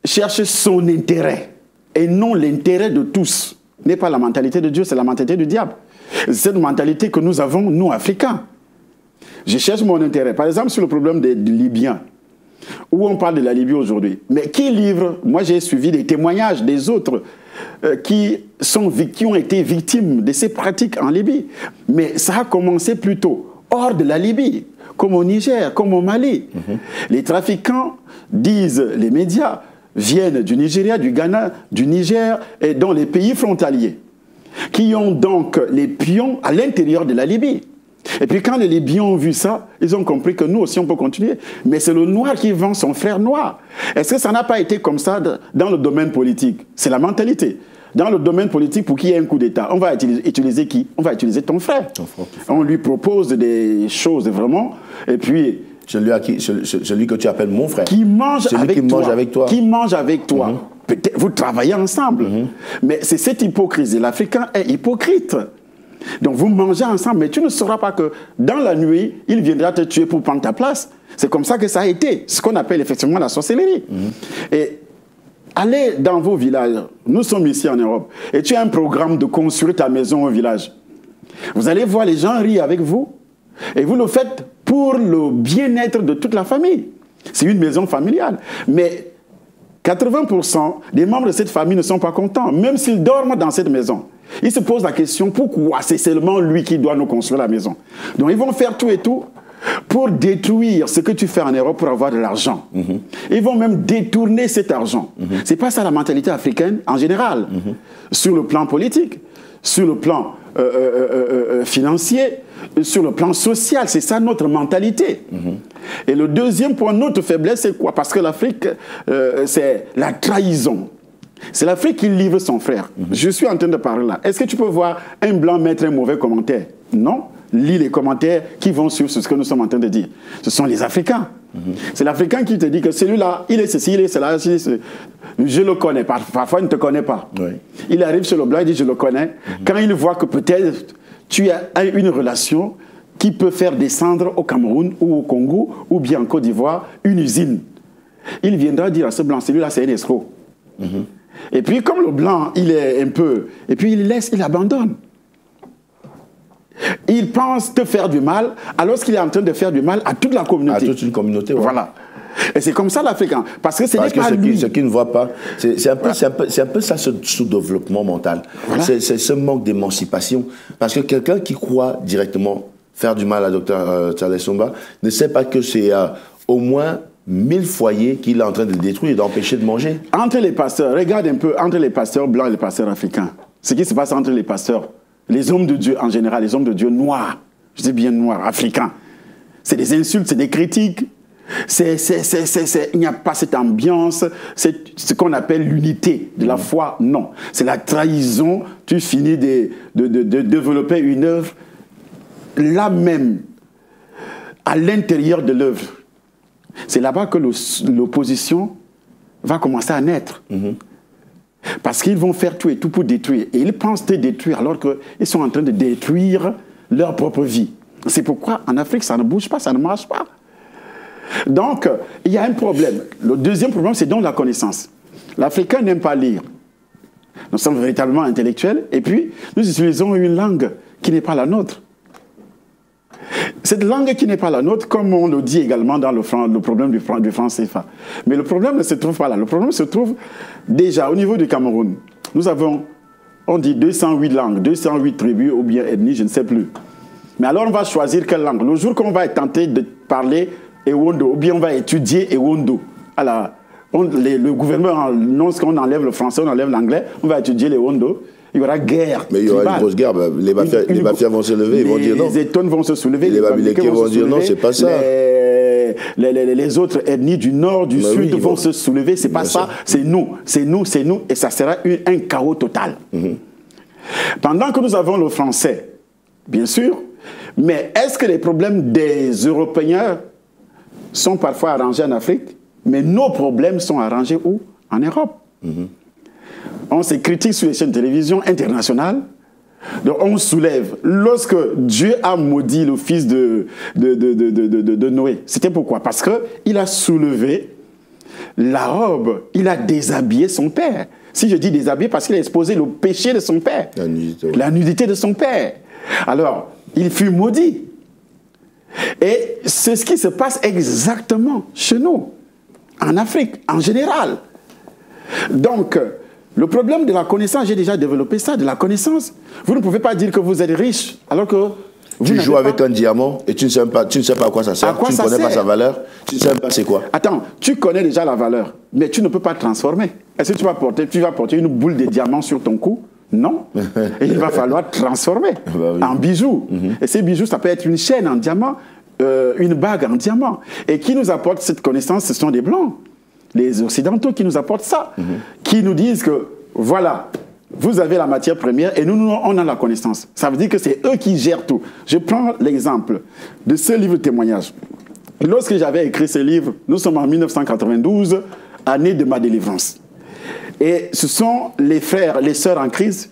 cherche son intérêt et non l'intérêt de tous n'est pas la mentalité de Dieu, c'est la mentalité du diable. C'est cette mentalité que nous avons, nous, Africains. Je cherche mon intérêt. Par exemple, sur le problème des Libyens, où on parle de la Libye aujourd'hui. Mais qui livre? Moi, j'ai suivi des témoignages des autres qui ont été victimes de ces pratiques en Libye. Mais ça a commencé plutôt hors de la Libye, comme au Niger, comme au Mali. Les trafiquants, disent les médias, viennent du Nigeria, du Ghana, du Niger et dans les pays frontaliers, qui ont donc les pions à l'intérieur de la Libye. Et puis quand les Libyens ont vu ça, ils ont compris que nous aussi on peut continuer. Mais c'est le noir qui vend son frère noir. Est-ce que ça n'a pas été comme ça dans le domaine politique? C'est la mentalité. Dans le domaine politique, pour qu'il y ait un coup d'État, on va utiliser qui? On va utiliser ton frère. On lui propose des choses vraiment, et puis... Celui que tu appelles mon frère. Qui mange avec toi. Qui mange avec toi. Peut-être vous travaillez ensemble. Mais c'est cette hypocrisie. L'Africain est hypocrite. Donc vous mangez ensemble, mais tu ne sauras pas que dans la nuit, il viendra te tuer pour prendre ta place. C'est comme ça que ça a été. Ce qu'on appelle effectivement la sorcellerie. Et allez dans vos villages. Nous sommes ici en Europe. Et tu as un programme de construire ta maison au village. Vous allez voir les gens rire avec vous. Et vous le faites pour le bien-être de toute la famille. C'est une maison familiale. Mais 80% des membres de cette famille ne sont pas contents, même s'ils dorment dans cette maison. Ils se posent la question, pourquoi c'est seulement lui qui doit nous construire la maison? Donc ils vont faire tout et tout pour détruire ce que tu fais en Europe pour avoir de l'argent. Ils vont même détourner cet argent. C'est pas ça la mentalité africaine en général, sur le plan politique, sur le plan financier, sur le plan social. C'est ça notre mentalité. Et le deuxième point, notre faiblesse, c'est quoi? Parce que l'Afrique, c'est la trahison. C'est l'Afrique qui livre son frère. Je suis en train de parler là. Est-ce que tu peux voir un blanc mettre un mauvais commentaire? Non. Lis les commentaires qui vont sur ce que nous sommes en train de dire. Ce sont les Africains. C'est l'Africain qui te dit que celui-là, il est ceci, il est cela. Je le connais. Parfois, il ne te connaît pas. Il arrive sur le blanc, il dit je le connais. Quand il voit que peut-être tu as une relation qui peut faire descendre au Cameroun ou au Congo ou bien en Côte d'Ivoire une usine, il viendra dire à ce blanc, celui-là c'est un escroc. Et puis comme le blanc, il est un peu... Et puis il laisse, il abandonne. Il pense te faire du mal, alors qu'il est en train de faire du mal à toute la communauté. À toute une communauté, ouais. Voilà. Et c'est comme ça l'Africain. Parce que ce n'est pas lui. Ce qu'il ne voit pas, c'est un peu ça, ce sous-développement mental. Voilà. C'est ce manque d'émancipation. Parce que quelqu'un qui croit directement faire du mal à Dr Charles Somba ne sait pas que c'est au moins 1000 foyers qu'il est en train de détruire et d'empêcher de manger. Entre les pasteurs, regarde un peu, entre les pasteurs blancs et les pasteurs africains, ce qui se passe entre les pasteurs, les hommes de Dieu en général, les hommes de Dieu noirs, je dis bien noirs, africains, c'est des insultes, c'est des critiques, il n'y a pas cette ambiance, c'est ce qu'on appelle l'unité de la foi, non. C'est la trahison, tu finis de développer une œuvre, là même, à l'intérieur de l'œuvre. C'est là-bas que l'opposition va commencer à naître. Parce qu'ils vont faire tout et tout pour détruire. Et ils pensent te détruire alors qu'ils sont en train de détruire leur propre vie. C'est pourquoi en Afrique, ça ne bouge pas, ça ne marche pas. Donc, il y a un problème. Le deuxième problème, c'est dans la connaissance. L'Africain n'aime pas lire. Nous sommes véritablement intellectuels. Et puis, nous utilisons une langue qui n'est pas la nôtre. Cette langue qui n'est pas la nôtre, comme on le dit également dans le problème du franc CFA. Mais le problème ne se trouve pas là. Le problème se trouve déjà au niveau du Cameroun. Nous avons, on dit 208 langues, 208 tribus ou bien ethnies, je ne sais plus. Mais alors on va choisir quelle langue. Le jour qu'on va tenter de parler Ewondo, ou bien on va étudier Ewondo, alors le gouvernement annonce qu'on enlève le français, on enlève l'anglais, on va étudier l'Ewondo. Il y aura guerre. Mais il y aura une grosse guerre. Les mafias vont se lever, ils vont dire non. Les Étones vont se soulever. Les Bamileke vont dire non, c'est pas ça. Les autres ethnies du nord, du sud vont se soulever. C'est pas ça. C'est nous. C'est nous, c'est nous. Et ça sera un chaos total. Pendant que nous avons le français, bien sûr, mais est-ce que les problèmes des Européens sont parfois arrangés en Afrique? Mais nos problèmes sont arrangés où? En Europe. On se critique sur les chaînes de télévision internationales. Donc on soulève. Lorsque Dieu a maudit le fils de Noé, c'était pourquoi? Parce qu'il a soulevé la robe, il a déshabillé son père. Si je dis déshabillé, parce qu'il a exposé le péché de son père. La nudité de son père. Alors, il fut maudit. Et c'est ce qui se passe exactement chez nous, en Afrique, en général. Donc, le problème de la connaissance, j'ai déjà développé ça, de la connaissance. Vous ne pouvez pas dire que vous êtes riche, alors que vous tu joues avec un diamant et tu ne sais pas à quoi ça sert, tu ne connais pas sa valeur, tu ne sais même pas c'est quoi. Attends, tu connais déjà la valeur, mais tu ne peux pas transformer. Est-ce que tu vas porter une boule de diamant sur ton cou? Non. Et il va falloir transformer en bijoux. Et ces bijoux, ça peut être une chaîne en diamant, une bague en diamant. Et qui nous apporte cette connaissance, ce sont des Blancs. Les Occidentaux qui nous apportent ça, qui nous disent que, voilà, vous avez la matière première et nous, on a la connaissance. Ça veut dire que c'est eux qui gèrent tout. Je prends l'exemple de ce livre témoignage. Lorsque j'avais écrit ce livre, nous sommes en 1992, année de ma délivrance. Et ce sont les frères, les sœurs en crise,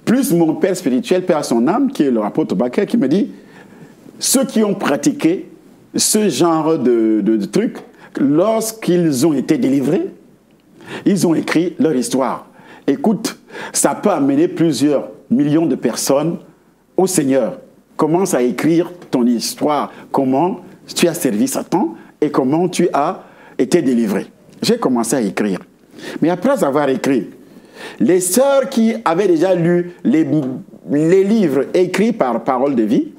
plus mon père spirituel, père à son âme, qui est le apôtre Baker, qui me dit, ceux qui ont pratiqué ce genre de trucs, lorsqu'ils ont été délivrés, ils ont écrit leur histoire. Écoute, ça peut amener plusieurs millions de personnes au Seigneur. Commence à écrire ton histoire, comment tu as servi Satan et comment tu as été délivré. J'ai commencé à écrire. Mais après avoir écrit, les sœurs qui avaient déjà lu les livres écrits par Parole de Vie,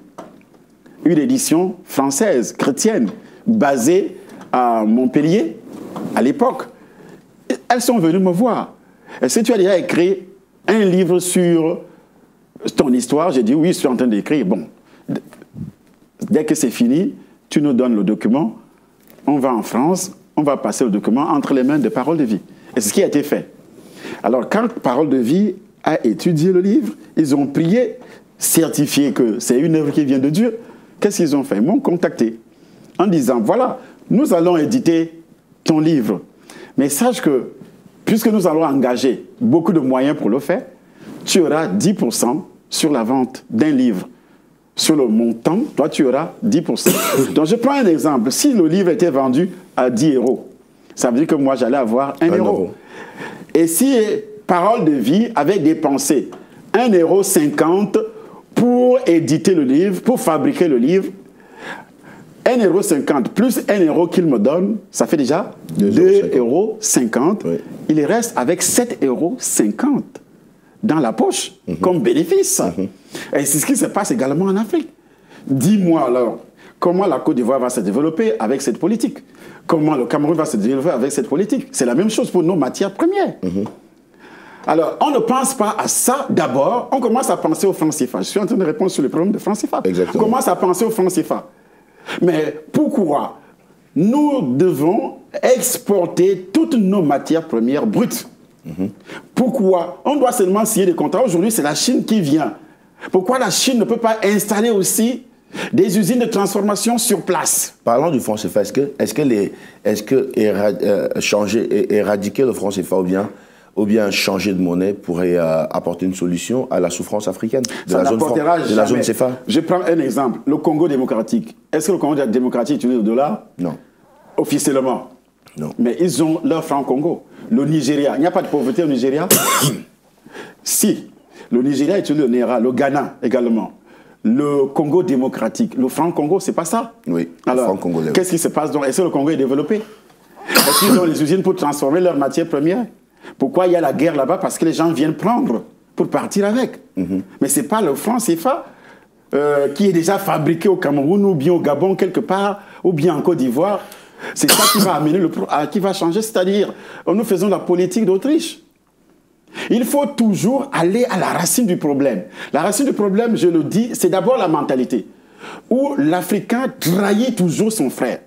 une édition française, chrétienne, basée à Montpellier, à l'époque, elles sont venues me voir. Est-ce que tu as déjà écrit un livre sur ton histoire? J'ai dit oui, je suis en train d'écrire. Bon, dès que c'est fini, tu nous donnes le document, on va en France, on va passer le document entre les mains de Parole de Vie. Et c'est ce qui a été fait. Alors, quand Parole de Vie a étudié le livre, ils ont prié, certifié que c'est une œuvre qui vient de Dieu. Qu'est-ce qu'ils ont fait? Ils m'ont contacté en disant, voilà, nous allons éditer ton livre. Mais sache que, puisque nous allons engager beaucoup de moyens pour le faire, tu auras 10% sur la vente d'un livre. Sur le montant, toi, tu auras 10%. Donc, je prends un exemple. Si le livre était vendu à 10 €, ça veut dire que moi, j'allais avoir 1 €. Et si Parole de Vie avait dépensé 1,50 € pour éditer le livre, pour fabriquer le livre, 1,50 € plus 1 € qu'il me donne, ça fait déjà 2,50 €. Oui. Il reste avec 7,50 € dans la poche comme bénéfice. Et c'est ce qui se passe également en Afrique. Dis-moi alors, comment la Côte d'Ivoire va se développer avec cette politique? Comment le Cameroun va se développer avec cette politique? C'est la même chose pour nos matières premières. Alors, on ne pense pas à ça d'abord, on commence à penser au franc CFA. Je suis en train de répondre sur le problème de franc CFA. Exactement. On commence à penser au franc CFA. Mais pourquoi nous devons exporter toutes nos matières premières brutes? Pourquoi on doit seulement signer des contrats? Aujourd'hui, c'est la Chine qui vient. Pourquoi la Chine ne peut pas installer aussi des usines de transformation sur place? Parlons du franc CFA. Est-ce que éradiquer le franc CFA ou bien changer de monnaie pourrait apporter une solution à la souffrance africaine de la zone CFA? Je prends un exemple. Le Congo démocratique. Est-ce que le Congo démocratique utilise le dollar? Non. Officiellement? Non. Mais ils ont leur franc Congo. Le Nigeria, il n'y a pas de pauvreté au Nigeria? Si. Le Nigeria utilise le Naira, le Ghana également. Le Congo démocratique. Le franc Congo, c'est pas ça? Oui. Alors, qu'est-ce qui se passe donc? Est-ce que le Congo est développé? Est-ce qu'ils ont les usines pour transformer leurs matières premières? Pourquoi il y a la guerre là-bas? Parce que les gens viennent prendre pour partir avec. Mais ce n'est pas le franc CFA qui est déjà fabriqué au Cameroun ou bien au Gabon quelque part, ou bien en Côte d'Ivoire. C'est ça qui va amener qui va changer, c'est-à-dire nous faisons la politique d'Autriche. Il faut toujours aller à la racine du problème. La racine du problème, je le dis, c'est d'abord la mentalité, où l'Africain trahit toujours son frère.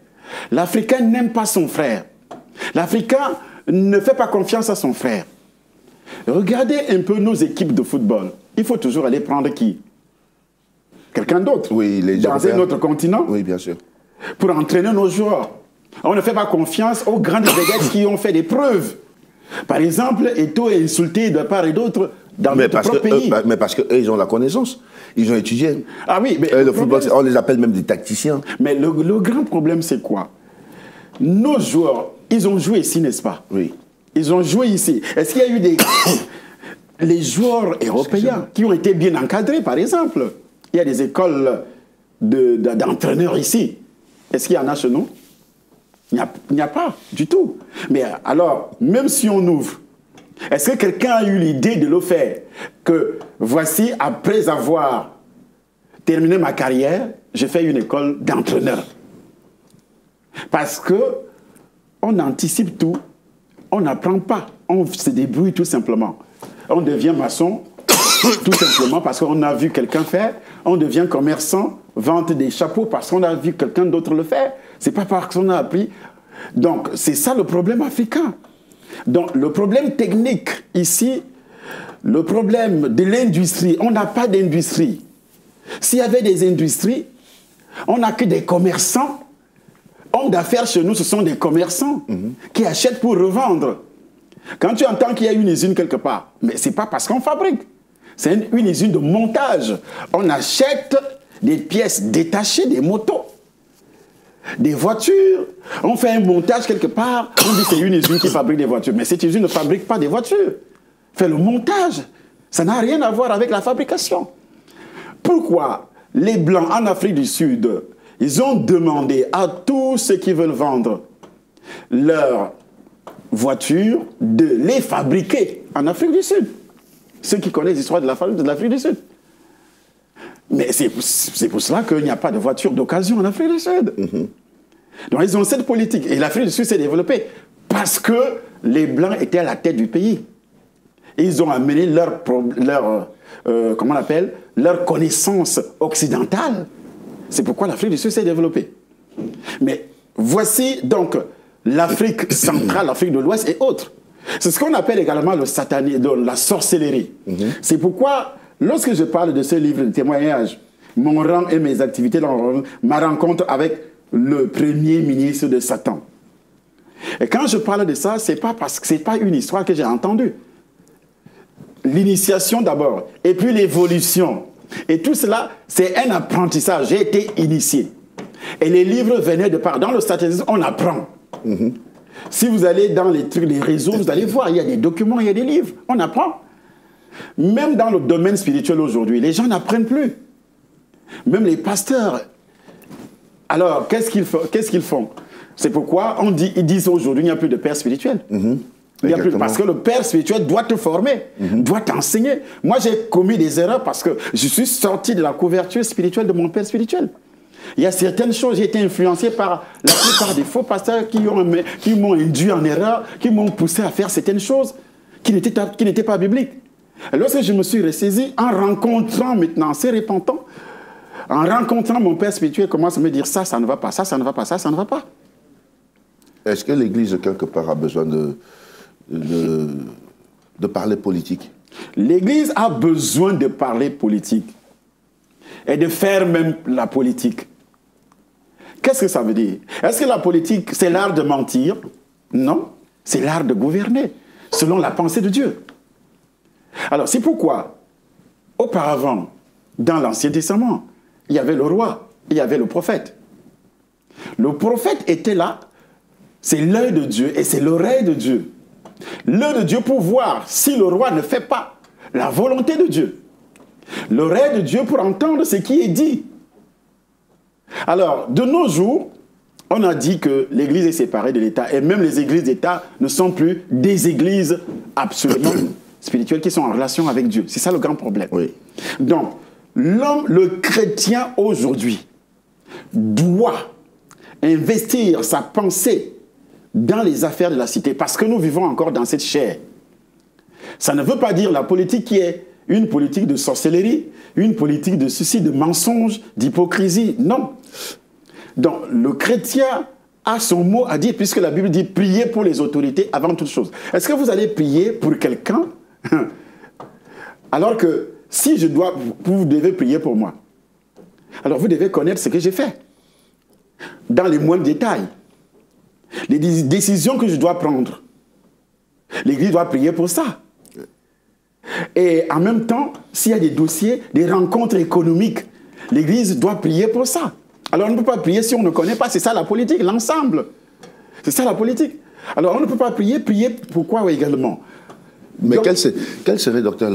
L'Africain n'aime pas son frère. L'Africain ne fait pas confiance à son frère. Regardez un peu nos équipes de football. Il faut toujours aller prendre qui? Quelqu'un d'autre, oui, dans un autre continent. Oui, bien sûr. Pour entraîner nos joueurs. On ne fait pas confiance aux grandes vedettes qui ont fait des preuves. Par exemple, Eto'o est insulté de part et d'autre dans notre propre pays. Mais parce qu'eux, ils ont la connaissance. Ils ont étudié. Ah oui, mais le football, on les appelle même des tacticiens. Mais le grand problème, c'est quoi? Nos joueurs, ils ont joué ici, n'est-ce pas? Oui. Ils ont joué ici. Est-ce qu'il y a eu les joueurs européens qui ont été bien encadrés, par exemple? Il y a des écoles d'entraîneurs ici. Est-ce qu'il y en a chez nous? Il n'y a pas du tout. Mais alors, même si on ouvre, est-ce que quelqu'un a eu l'idée de le faire? Que voici, après avoir terminé ma carrière, j'ai fait une école d'entraîneur. Parce que on anticipe tout, on n'apprend pas, on se débrouille tout simplement. On devient maçon tout simplement parce qu'on a vu quelqu'un faire, on devient commerçant, vente des chapeaux parce qu'on a vu quelqu'un d'autre le faire. C'est pas parce qu'on a appris. Donc, c'est ça le problème africain. Donc, le problème technique ici, le problème de l'industrie, on n'a pas d'industrie. S'il y avait des industries, on n'a que des commerçants. Hommes d'affaires chez nous, ce sont des commerçants qui achètent pour revendre. Quand tu entends qu'il y a une usine quelque part, mais ce n'est pas parce qu'on fabrique. C'est une usine de montage. On achète des pièces détachées, des motos, des voitures. On fait un montage quelque part. On dit que c'est une usine qui fabrique des voitures. Mais cette usine ne fabrique pas des voitures. Fait le montage. Ça n'a rien à voir avec la fabrication. Pourquoi les Blancs en Afrique du Sud, ils ont demandé à tous ceux qui veulent vendre leurs voitures de les fabriquer en Afrique du Sud? Ceux qui connaissent l'histoire de l'Afrique du Sud. Mais c'est pour cela qu'il n'y a pas de voitures d'occasion en Afrique du Sud. Donc ils ont cette politique. Et l'Afrique du Sud s'est développée parce que les Blancs étaient à la tête du pays. Et ils ont amené leur connaissance occidentale. C'est pourquoi l'Afrique du Sud s'est développée. Mais voici donc l'Afrique centrale, l'Afrique de l'Ouest et autres. C'est ce qu'on appelle également le satanisme, la sorcellerie. C'est pourquoi, lorsque je parle de ce livre de témoignages, mon rang et mes activités dans ma rencontre avec le premier ministre de Satan. Et quand je parle de ça, c'est pas parce que c'est pas une histoire que j'ai entendue. L'initiation d'abord, et puis l'évolution. Et tout cela, c'est un apprentissage. J'ai été initié. Et les livres venaient de part. Dans le satanisme, on apprend. Si vous allez dans les réseaux, vous allez voir, il y a des documents, il y a des livres. On apprend. Même dans le domaine spirituel aujourd'hui, les gens n'apprennent plus. Même les pasteurs. Alors, qu'est-ce qu'ils font? C'est pourquoi ils disent aujourd'hui, il n'y a plus de père spirituel. Il y a plus, parce que le père spirituel doit te former, doit t'enseigner. Moi, j'ai commis des erreurs parce que je suis sorti de la couverture spirituelle de mon père spirituel. Il y a certaines choses, j'ai été influencé par la plupart des faux pasteurs qui m'ont induit en erreur, qui m'ont poussé à faire certaines choses qui n'étaient pas bibliques. Et lorsque je me suis ressaisi, en rencontrant maintenant ces repentants, en rencontrant mon père spirituel, commence à me dire ça ne va pas, ça ne va pas, ça ne va pas. Est-ce que l'Église, quelque part, a besoin de parler politique? L'Église a besoin de parler politique et de faire même la politique. Qu'est-ce que ça veut dire? Est-ce que la politique, c'est l'art de mentir? Non, c'est l'art de gouverner, selon la pensée de Dieu. Alors, c'est pourquoi, auparavant, dans l'Ancien Testament, il y avait le roi, il y avait le prophète. Le prophète était là, c'est l'œil de Dieu et c'est l'oreille de Dieu. L'œil de Dieu pour voir si le roi ne fait pas la volonté de Dieu. L'oreille de Dieu pour entendre ce qui est dit. Alors, de nos jours, on a dit que l'Église est séparée de l'État et même les églises d'État ne sont plus des églises absolument spirituelles qui sont en relation avec Dieu. C'est ça le grand problème. Oui. Donc, l'homme, le chrétien aujourd'hui, doit investir sa pensée dans les affaires de la cité, parce que nous vivons encore dans cette chair. Ça ne veut pas dire la politique qui est une politique de sorcellerie, une politique de ceci, de mensonge, d'hypocrisie. Non. Donc, le chrétien a son mot à dire, puisque la Bible dit prier pour les autorités avant toute chose. Est-ce que vous allez prier pour quelqu'un alors que si je dois, vous devez prier pour moi? Alors vous devez connaître ce que j'ai fait dans les moindres détails. Les décisions que je dois prendre. L'Église doit prier pour ça. Et en même temps, s'il y a des dossiers, des rencontres économiques, l'Église doit prier pour ça. Alors on ne peut pas prier si on ne connaît pas. C'est ça la politique, l'ensemble. C'est ça la politique. Alors on ne peut pas prier. Prier pourquoi également? Mais donc, quel serait, docteur,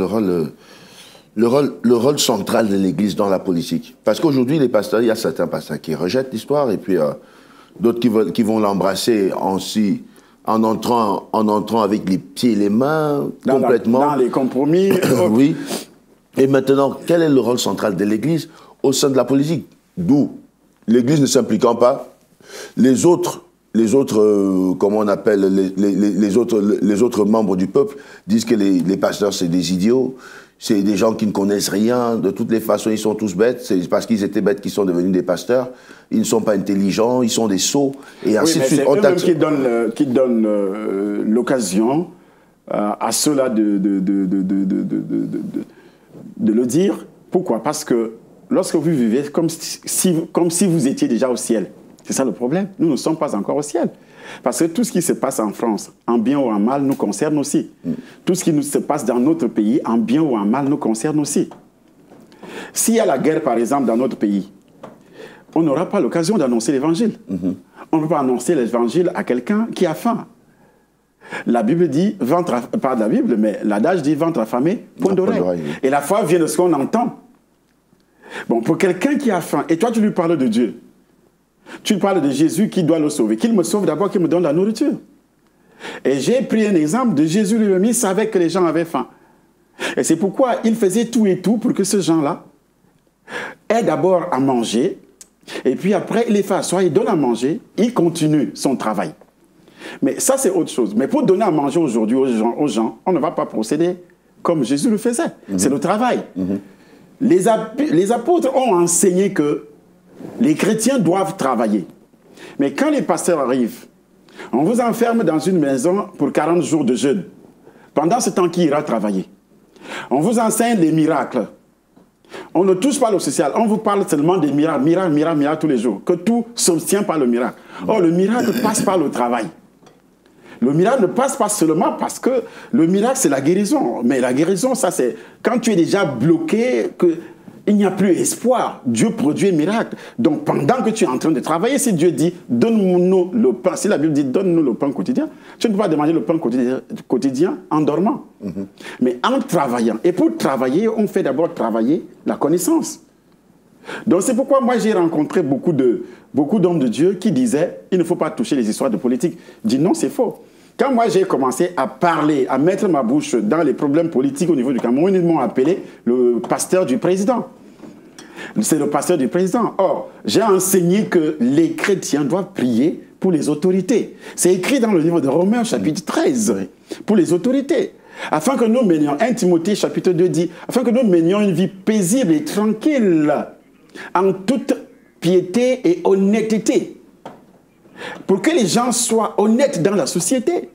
le rôle central de l'Église dans la politique? Parce qu'aujourd'hui, les pasteurs, il y a certains pasteurs qui rejettent l'histoire et puis d'autres qui vont l'embrasser en entrant avec les pieds et les mains, complètement. Dans les compromis. Oui. Et maintenant, quel est le rôle central de l'Église au sein de la politique? D'où l'Église ne s'impliquant pas, les autres, comment on appelle, les autres membres du peuple disent que les pasteurs, c'est des idiots, c'est des gens qui ne connaissent rien, de toutes les façons, ils sont tous bêtes, c'est parce qu'ils étaient bêtes qu'ils sont devenus des pasteurs, ils ne sont pas intelligents, ils sont des sots, et ainsi de suite. C'est eux-mêmes qui donnent l'occasion à ceux-là de le dire. Pourquoi? Parce que lorsque vous vivez comme si vous étiez déjà au ciel, c'est ça le problème. Nous ne sommes pas encore au ciel. Parce que tout ce qui se passe en France, en bien ou en mal, nous concerne aussi. Tout ce qui se passe dans notre pays, en bien ou en mal, nous concerne aussi. S'il y a la guerre, par exemple, dans notre pays, on n'aura pas l'occasion d'annoncer l'évangile. On ne peut pas annoncer l'évangile à quelqu'un qui a faim. La Bible dit, pas de la Bible, mais l'adage dit ventre affamé, point d'oreille. Et la foi vient de ce qu'on entend. Bon, pour quelqu'un qui a faim, et toi tu lui parles de Dieu, tu lui parles de Jésus qui doit le sauver, qu'il me sauve d'abord, qu'il me donne la nourriture. Et j'ai pris un exemple de Jésus lui-même, il savait que les gens avaient faim. Et c'est pourquoi il faisait tout et tout pour que ces gens-là aient d'abord à manger, et puis après il les fait asseoir, il donne à manger, il continue son travail. Mais ça c'est autre chose. Mais pour donner à manger aujourd'hui aux gens, on ne va pas procéder comme Jésus le faisait. C'est le travail. Les apôtres ont enseigné que les chrétiens doivent travailler. Mais quand les pasteurs arrivent, on vous enferme dans une maison pour 40 jours de jeûne. Pendant ce temps, qui ira travailler? On vous enseigne les miracles. On ne touche pas le social. On vous parle seulement des miracles, miracles tous les jours. Que tout s'obtient par le miracle. Or, le miracle passe par le travail. Le miracle ne passe pas seulement parce que le miracle, c'est la guérison. Mais la guérison, ça, c'est quand tu es déjà bloqué, qu'il n'y a plus espoir. Dieu produit un miracle. Donc, pendant que tu es en train de travailler, si Dieu dit, donne-nous le pain, si la Bible dit, donne-nous le pain quotidien, tu ne peux pas demander le pain quotidien en dormant. Mais en travaillant. Et pour travailler, on fait d'abord travailler la connaissance. Donc, c'est pourquoi moi, j'ai rencontré beaucoup d'hommes de Dieu qui disaient, il ne faut pas toucher les histoires de politique. Je dis non, c'est faux. Quand moi, j'ai commencé à parler, à mettre ma bouche dans les problèmes politiques au niveau du Cameroun, ils m'ont appelé le pasteur du président. C'est le pasteur du président. Or, j'ai enseigné que les chrétiens doivent prier pour les autorités. C'est écrit dans le livre de Romains, chapitre 13, pour les autorités. Afin que nous menions, 1 Timothée, chapitre 2 dit, afin que nous menions une vie paisible et tranquille, en toute piété et honnêteté. Pour que les gens soient honnêtes dans la société,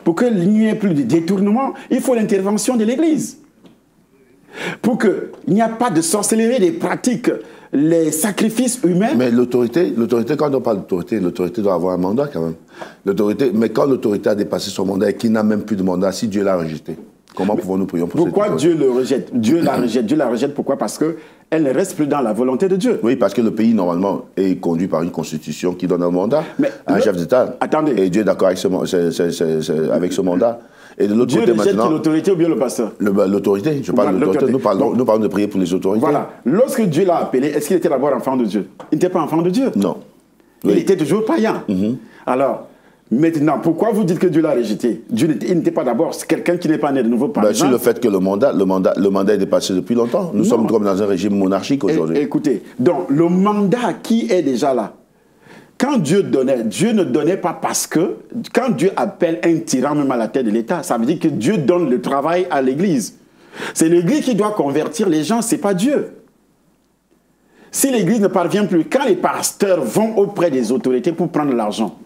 pour qu'il n'y ait plus de détournement, il faut l'intervention de l'Église. Pour qu'il n'y ait pas de sorcellerie, des pratiques, les sacrifices humains. Mais l'autorité, quand on parle d'autorité, l'autorité doit avoir un mandat quand même. Mais quand l'autorité a dépassé son mandat et qu'il n'a même plus de mandat, si Dieu l'a rejeté, comment pouvons-nous prier pour pourquoi Dieu le rejette? Dieu la rejette. Dieu la rejette pourquoi? Parce qu'elle ne reste plus dans la volonté de Dieu. Oui, parce que le pays, normalement, est conduit par une constitution qui donne un mandat à un chef d'État. Attendez. Et Dieu est d'accord avec ce mandat. Et de l'autre côté, rejette maintenant, l'autorité ou bien le pasteur? L'autorité. Je parle de l'autorité. Nous parlons de prier pour les autorités. Voilà. Lorsque Dieu l'a appelé, est-ce qu'il était d'abord enfant de Dieu? Il n'était pas enfant de Dieu. Non. Il était toujours païen. Alors, Maintenant, pourquoi vous dites que Dieu l'a rejeté? Dieu il n'était pas d'abord quelqu'un qui n'est pas né de nouveau par sur le fait que le mandat est dépassé depuis longtemps. Nous sommes comme dans un régime monarchique aujourd'hui. Écoutez, donc le mandat qui est déjà là, quand Dieu donnait, Dieu ne donnait pas parce que, quand Dieu appelle un tyran même à la tête de l'État, ça veut dire que Dieu donne le travail à l'Église. C'est l'Église qui doit convertir les gens, ce n'est pas Dieu. Si l'Église ne parvient plus, quand les pasteurs vont auprès des autorités pour prendre l'argent,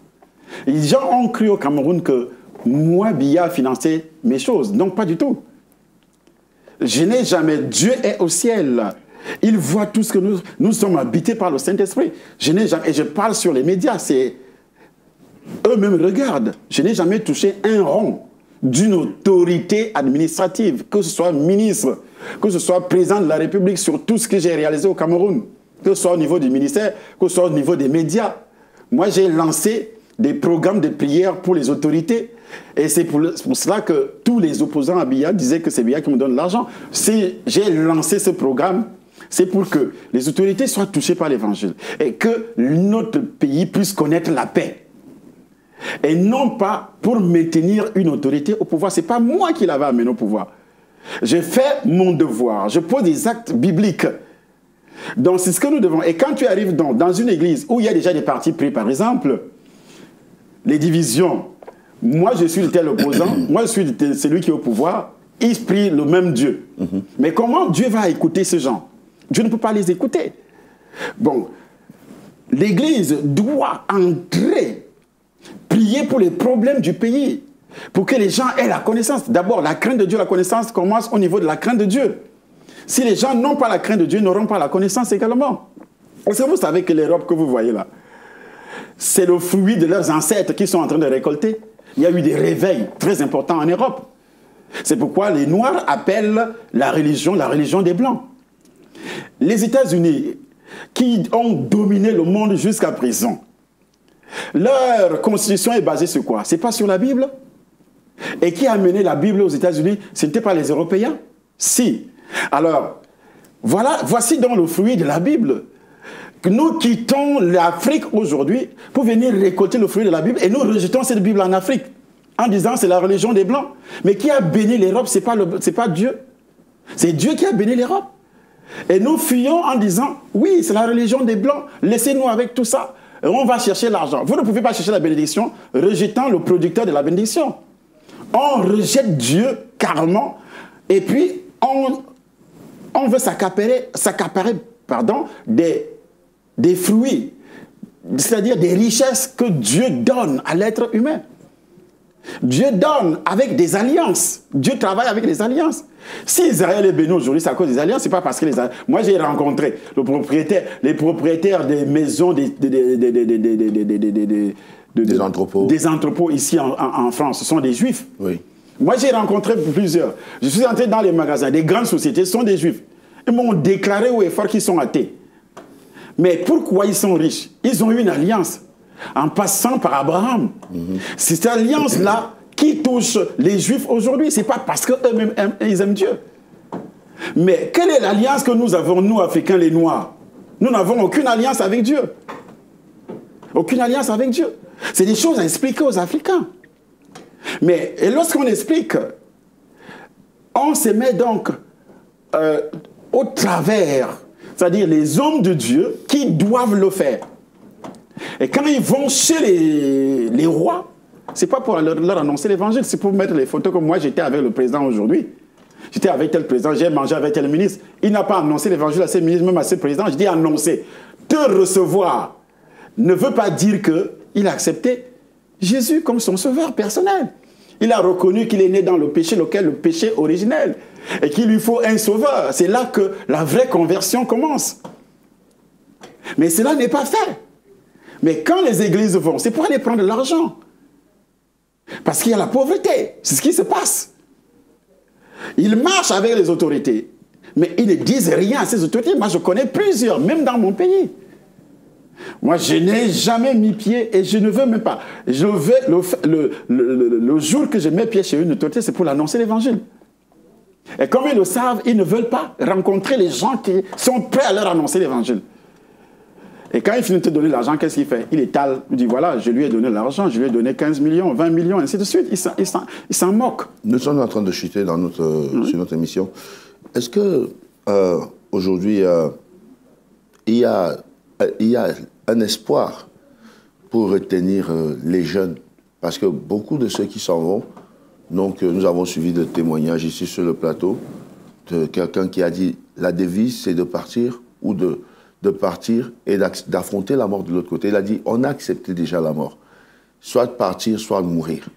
les gens ont cru au Cameroun que moi, Biya, financé mes choses. Non, pas du tout. Je n'ai jamais... Dieu est au ciel. Il voit tout ce que nous sommes habités par le Saint-Esprit. Je n'ai jamais... Et je parle sur les médias, c'est... Eux-mêmes regardent. Je n'ai jamais touché un rond d'une autorité administrative, que ce soit ministre, que ce soit président de la République, sur tout ce que j'ai réalisé au Cameroun, que ce soit au niveau du ministère, que ce soit au niveau des médias. Moi, j'ai lancé des programmes de prière pour les autorités. Et c'est pour cela que tous les opposants à Biya disaient que c'est Biya qui me donne l'argent. Si j'ai lancé ce programme, c'est pour que les autorités soient touchées par l'évangile et que notre pays puisse connaître la paix. Et non pas pour maintenir une autorité au pouvoir. Ce n'est pas moi qui l'avais amené au pouvoir. J'ai fait mon devoir. Je pose des actes bibliques. Donc c'est ce que nous devons. Et quand tu arrives dans une église où il y a déjà des partis pris, par exemple, les divisions, moi je suis tel opposant, moi je suis celui qui est au pouvoir, ils prient le même Dieu. Mais comment Dieu va écouter ces gens? Dieu ne peut pas les écouter. Bon, l'église doit entrer, prier pour les problèmes du pays, pour que les gens aient la connaissance. D'abord, la crainte de Dieu, la connaissance commence au niveau de la crainte de Dieu. Si les gens n'ont pas la crainte de Dieu, ils n'auront pas la connaissance également. Est-ce que vous savez que l'Europe que vous voyez là, c'est le fruit de leurs ancêtres qui sont en train de récolter? Il y a eu des réveils très importants en Europe. C'est pourquoi les Noirs appellent la religion des Blancs. Les États-Unis, qui ont dominé le monde jusqu'à présent, leur constitution est basée sur quoi? C'est pas sur la Bible? Et qui a amené la Bible aux États-Unis? Ce n'était pas les Européens? Si. Alors, voici donc le fruit de la Bible. Nous quittons l'Afrique aujourd'hui pour venir récolter le fruit de la Bible et nous rejetons cette Bible en Afrique en disant c'est la religion des Blancs. Mais qui a béni l'Europe? Ce n'est pas Dieu. C'est Dieu qui a béni l'Europe. Et nous fuyons en disant oui, c'est la religion des Blancs, laissez-nous avec tout ça. Et on va chercher l'argent. Vous ne pouvez pas chercher la bénédiction rejetant le producteur de la bénédiction. On rejette Dieu carrément et puis on veut s'accaparer des fruits, c'est-à-dire des richesses que Dieu donne à l'être humain. Dieu donne avec des alliances. Dieu travaille avec les alliances. Si Israël est béni aujourd'hui, c'est à cause des alliances, c'est pas parce que les alliances... Moi, j'ai rencontré les propriétaires des maisons, des entrepôts ici en France. Ce sont des juifs. Oui. Moi, j'ai rencontré plusieurs. Je suis entré dans les magasins. Des grandes sociétés, ce sont des juifs. Ils m'ont déclaré haut et fort qu'ils sont athées. Mais pourquoi ils sont riches? Ils ont eu une alliance en passant par Abraham. C'est cette alliance-là qui touche les Juifs aujourd'hui. Ce n'est pas parce qu'eux-mêmes ils aiment Dieu. Mais quelle est l'alliance que nous avons, nous, Africains, les Noirs? Nous n'avons aucune alliance avec Dieu. Aucune alliance avec Dieu. C'est des choses à expliquer aux Africains. Mais lorsqu'on explique, on se met donc au travers, c'est-à-dire les hommes de Dieu qui doivent le faire. Et quand ils vont chez les rois, ce n'est pas pour leur annoncer l'évangile, c'est pour mettre les photos comme moi j'étais avec le président aujourd'hui. J'étais avec tel président, j'ai mangé avec tel ministre. Il n'a pas annoncé l'évangile à ses ministres, même à ses présidents. Je dis annoncer. Te recevoir ne veut pas dire qu'il a accepté Jésus comme son sauveur personnel. Il a reconnu qu'il est né dans le péché, lequel le péché originel. Et qu'il lui faut un sauveur. C'est là que la vraie conversion commence. Mais cela n'est pas fait. Mais quand les églises vont, c'est pour aller prendre de l'argent. Parce qu'il y a la pauvreté. C'est ce qui se passe. Ils marchent avec les autorités. Mais ils ne disent rien à ces autorités. Moi, je connais plusieurs, même dans mon pays. Moi, je n'ai jamais mis pied et je ne veux même pas. Je veux le jour que je mets pied chez une autorité, c'est pour l'annoncer l'évangile. Et comme ils le savent, ils ne veulent pas rencontrer les gens qui sont prêts à leur annoncer l'évangile. Et quand il finit de te donner l'argent, qu'est-ce qu'il fait? Il étale, il dit voilà, je lui ai donné l'argent, je lui ai donné 15 millions, 20 millions, ainsi de suite. Il s'en moque. Nous sommes en train de chuter sur notre émission. Est-ce que aujourd'hui, il y a un espoir pour retenir les jeunes? Parce que beaucoup de ceux qui s'en vont, donc nous avons suivi des témoignages ici sur le plateau de quelqu'un qui a dit la devise c'est de partir ou de partir et d'affronter la mort de l'autre côté. Il a dit on a accepté déjà la mort, soit de partir, soit de mourir.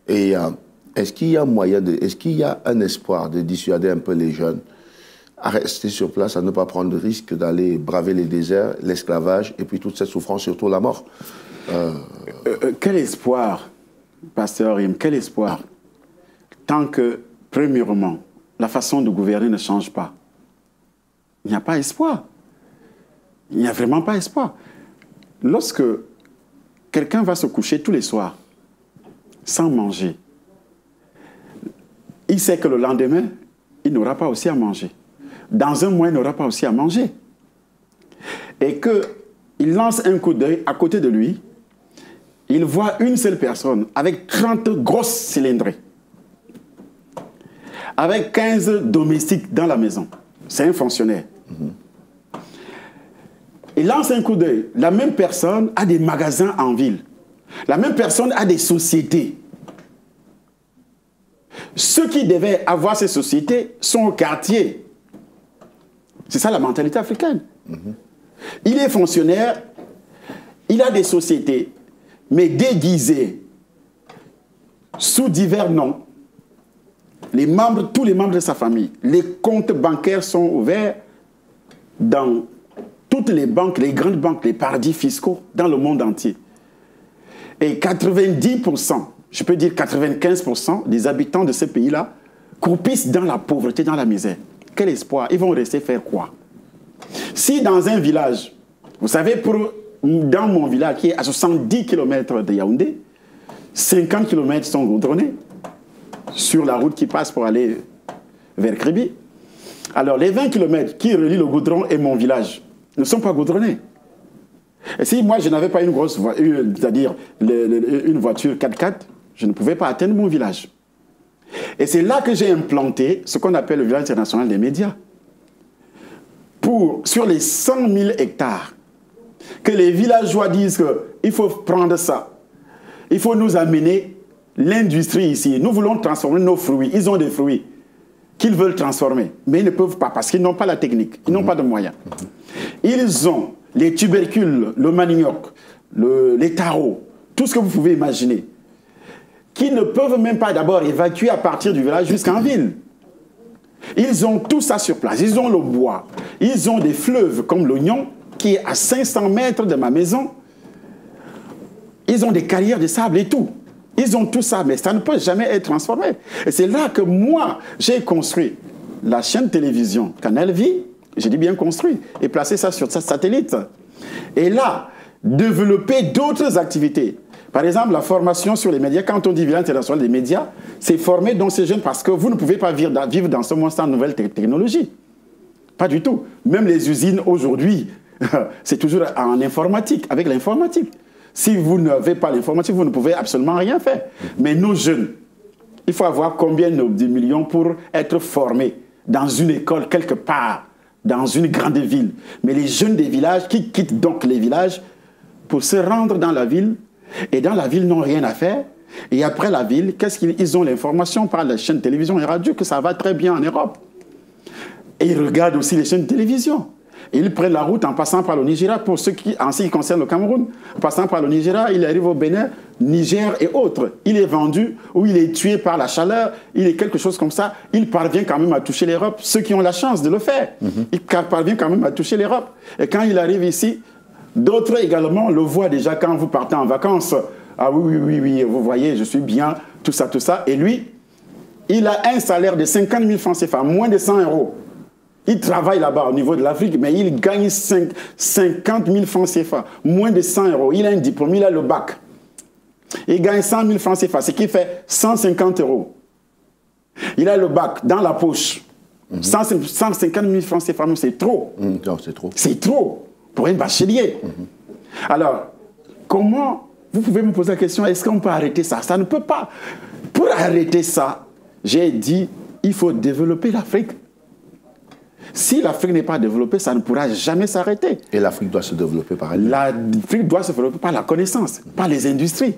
Et est-ce qu'il y a moyen est-ce qu'il y a un espoir de dissuader un peu les jeunes à rester sur place, à ne pas prendre le risque d'aller braver les déserts, l'esclavage et puis toute cette souffrance, surtout la mort? Quel espoir, Pasteur Rim, quel espoir? Tant que, premièrement, la façon de gouverner ne change pas. Il n'y a pas espoir. Il n'y a vraiment pas espoir. Lorsque quelqu'un va se coucher tous les soirs sans manger, il sait que le lendemain, il n'aura pas aussi à manger. Dans un mois, il n'aura pas aussi à manger. Et qu'il lance un coup d'œil à côté de lui, il voit une seule personne avec 30 grosses cylindrées, avec 15 domestiques dans la maison. C'est un fonctionnaire. Il lance un coup d'œil. La même personne a des magasins en ville. La même personne a des sociétés. Ceux qui devaient avoir ces sociétés sont au quartier. C'est ça la mentalité africaine. Il est fonctionnaire, il a des sociétés, mais déguisées sous divers noms. Tous les membres de sa famille, les comptes bancaires sont ouverts dans toutes les banques, les grandes banques, les paradis fiscaux dans le monde entier. Et 90%, je peux dire 95% des habitants de ce pays-là croupissent dans la pauvreté, dans la misère. Quel espoir? Ils vont rester faire quoi? Si dans un village, vous savez, dans mon village qui est à 70 km de Yaoundé, 50 km sont goudronnés sur la route qui passe pour aller vers Kribi. Alors les 20 km qui relient le goudron et mon village ne sont pas goudronnés. Et si moi je n'avais pas une grosse voiture, c'est-à-dire une voiture 4x4, je ne pouvais pas atteindre mon village. Et c'est là que j'ai implanté ce qu'on appelle le village international des médias. Sur les 100 000 hectares, que les villageois disent qu'il faut prendre ça, il faut nous amener l'industrie ici. Nous voulons transformer nos fruits. Ils ont des fruits qu'ils veulent transformer, mais ils ne peuvent pas parce qu'ils n'ont pas la technique, ils n'ont pas de moyens. Ils ont les tubercules, le manioc, les tarots, tout ce que vous pouvez imaginer, qui ne peuvent même pas d'abord évacuer à partir du village jusqu'en ville. Ils ont tout ça sur place. Ils ont le bois. Ils ont des fleuves comme l'Oignon, qui est à 500 mètres de ma maison. Ils ont des carrières de sable et tout. Ils ont tout ça, mais ça ne peut jamais être transformé. Et c'est là que moi, j'ai construit la chaîne télévision Canal Vie, j'ai dit bien construit, et placé ça sur sa satellite. Et là, développer d'autres activités. Par exemple, la formation sur les médias. Quand on dit village international des médias, c'est former dans ces jeunes parce que vous ne pouvez pas vivre dans ce monde sans nouvelles technologies. Pas du tout. Même les usines aujourd'hui, c'est toujours en informatique, avec l'informatique. Si vous n'avez pas l'informatique, vous ne pouvez absolument rien faire. Mais nos jeunes, il faut avoir combien de millions pour être formés dans une école quelque part, dans une grande ville. Mais les jeunes des villages qui quittent donc les villages pour se rendre dans la ville, et dans la ville, n'ont rien à faire. Et après la ville, qu'est-ce qu'ils ont l'information par les chaînes de télévision et radio que ça va très bien en Europe. Et ils regardent aussi les chaînes de télévision. Et ils prennent la route en passant par le Nigeria, pour ceux qui, en ce qui concerne le Cameroun. En passant par le Nigeria, il arrive au Bénin, Niger et autres. Il est vendu ou il est tué par la chaleur, il est quelque chose comme ça. Il parvient quand même à toucher l'Europe, ceux qui ont la chance de le faire. Il parvient quand même à toucher l'Europe. Et quand il arrive ici, d'autres également le voient déjà quand vous partez en vacances. Ah oui, vous voyez, je suis bien, tout ça. Et lui, il a un salaire de 50 000 francs CFA, moins de 100 €. Il travaille là-bas au niveau de l'Afrique, mais il gagne 50 000 francs CFA, moins de 100 €. Il a un diplôme, il a le bac. Il gagne 100 000 francs CFA, ce qui fait 150 €. Il a le bac dans la poche. 150 000 francs CFA, c'est trop. Non, c'est trop. C'est trop. pour un bachelier. Alors, comment, vous pouvez me poser la question, est-ce qu'on peut arrêter ça? Ça ne peut pas. Pour arrêter ça, j'ai dit, il faut développer l'Afrique. Si l'Afrique n'est pas développée, ça ne pourra jamais s'arrêter. Et l'Afrique doit se développer par elle-même. L'Afrique doit se développer par la connaissance, par les industries.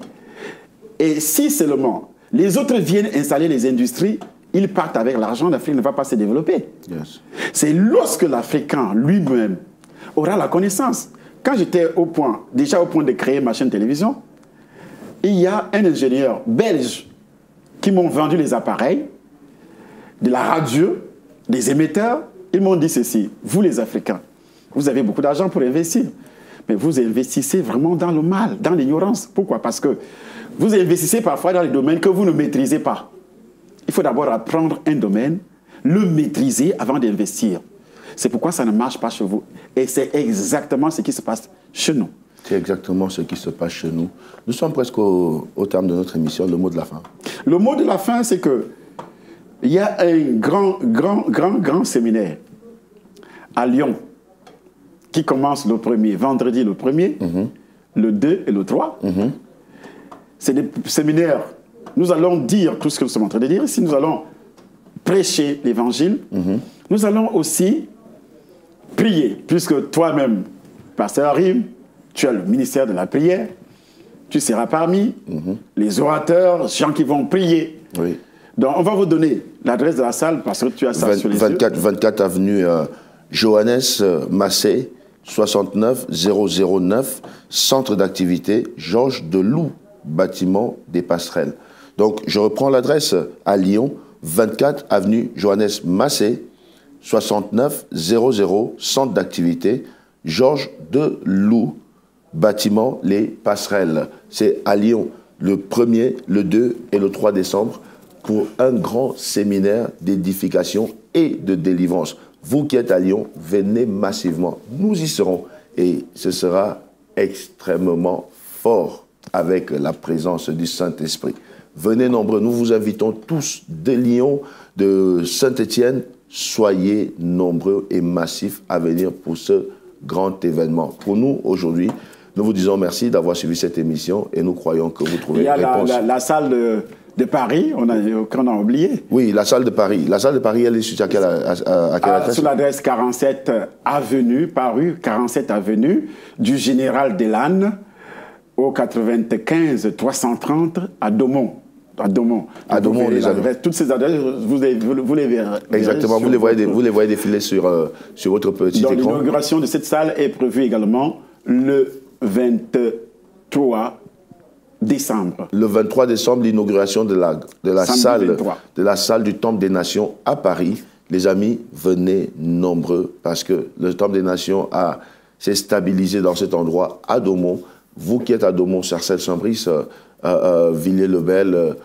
Et si seulement les autres viennent installer les industries, ils partent avec l'argent, l'Afrique ne va pas se développer. Yes. C'est lorsque l'Africain lui-même aura la connaissance. Quand j'étais déjà au point de créer ma chaîne télévision, il y a un ingénieur belge qui m'ont vendu les appareils, de la radio, des émetteurs. Ils m'ont dit ceci, vous les Africains, vous avez beaucoup d'argent pour investir, mais vous investissez vraiment dans le mal, dans l'ignorance. Pourquoi? Parce que vous investissez parfois dans les domaines que vous ne maîtrisez pas. Il faut d'abord apprendre un domaine, le maîtriser avant d'investir. C'est pourquoi ça ne marche pas chez vous. Et c'est exactement ce qui se passe chez nous. C'est exactement ce qui se passe chez nous. Nous sommes presque au terme de notre émission. Le mot de la fin. Le mot de la fin, c'est que il y a un grand séminaire à Lyon qui commence le 1er, vendredi le 1er, le 2 et le 3. C'est des séminaires. Nous allons dire tout ce que nous sommes en train de dire ici. Nous allons prêcher l'évangile. Nous allons aussi prier, puisque toi-même, pasteur Arim, tu as le ministère de la prière. Tu seras parmi les orateurs, gens qui vont prier. Oui. Donc, on va vous donner l'adresse de la salle parce que tu as ça sur les 24 avenue Johannes Massé, 69 009, centre d'activité Georges Deloup, bâtiment des Passerelles. Donc, je reprends l'adresse à Lyon, 24 avenue Johannes Massé, 69 00, centre d'activité Georges Deloup, bâtiment les Passerelles. C'est à Lyon, le 1er, le 2 et le 3 décembre, pour un grand séminaire d'édification et de délivrance. Vous qui êtes à Lyon, venez massivement. Nous y serons et ce sera extrêmement fort avec la présence du Saint-Esprit. Venez nombreux, nous vous invitons tous de Lyon, de Saint-Étienne. Soyez nombreux et massifs à venir pour ce grand événement. Pour nous, aujourd'hui, nous vous disons merci d'avoir suivi cette émission et nous croyons que vous trouvez réponse. Il y a la salle de Paris, qu'on a oublié. Oui, la salle de Paris. La salle de Paris, elle est sur quelle adresse? Sur l'adresse 47 avenue, Paru, 47 avenue du Général Delanne, au 95 330 à Daumont. À Daumont, les adresses. Toutes ces adresses, vous les verrez. Exactement, vous les voyez défiler sur votre petit écran. L'inauguration de cette salle est prévue également le 23 décembre. Le 23 décembre, l'inauguration de la salle du Temple des Nations à Paris. Les amis, venez nombreux parce que le Temple des Nations s'est stabilisé dans cet endroit à Daumont. Vous qui êtes à Daumont, Sarcelles-Saint-Brice, Villiers-le-Bel,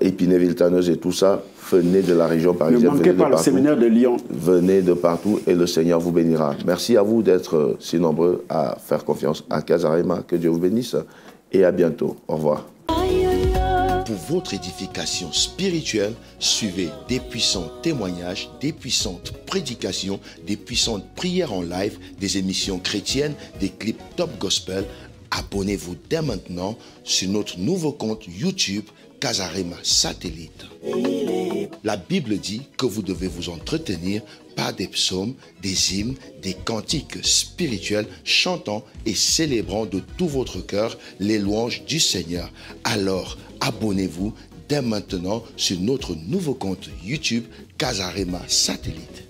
Épinay-Villetaneuse et tout ça, venez de la région parisienne. Ne manquez pas le séminaire de Lyon. Venez de partout et le Seigneur vous bénira. Merci à vous d'être si nombreux à faire confiance à Casarema. Que Dieu vous bénisse et à bientôt. Au revoir. Pour votre édification spirituelle, suivez des puissants témoignages, des puissantes prédications, des puissantes prières en live, des émissions chrétiennes, des clips top gospel. Abonnez-vous dès maintenant sur notre nouveau compte YouTube Casarema Satellite. La Bible dit que vous devez vous entretenir par des psaumes, des hymnes, des cantiques spirituels, chantant et célébrant de tout votre cœur les louanges du Seigneur. Alors, abonnez-vous dès maintenant sur notre nouveau compte YouTube Casarema Satellite.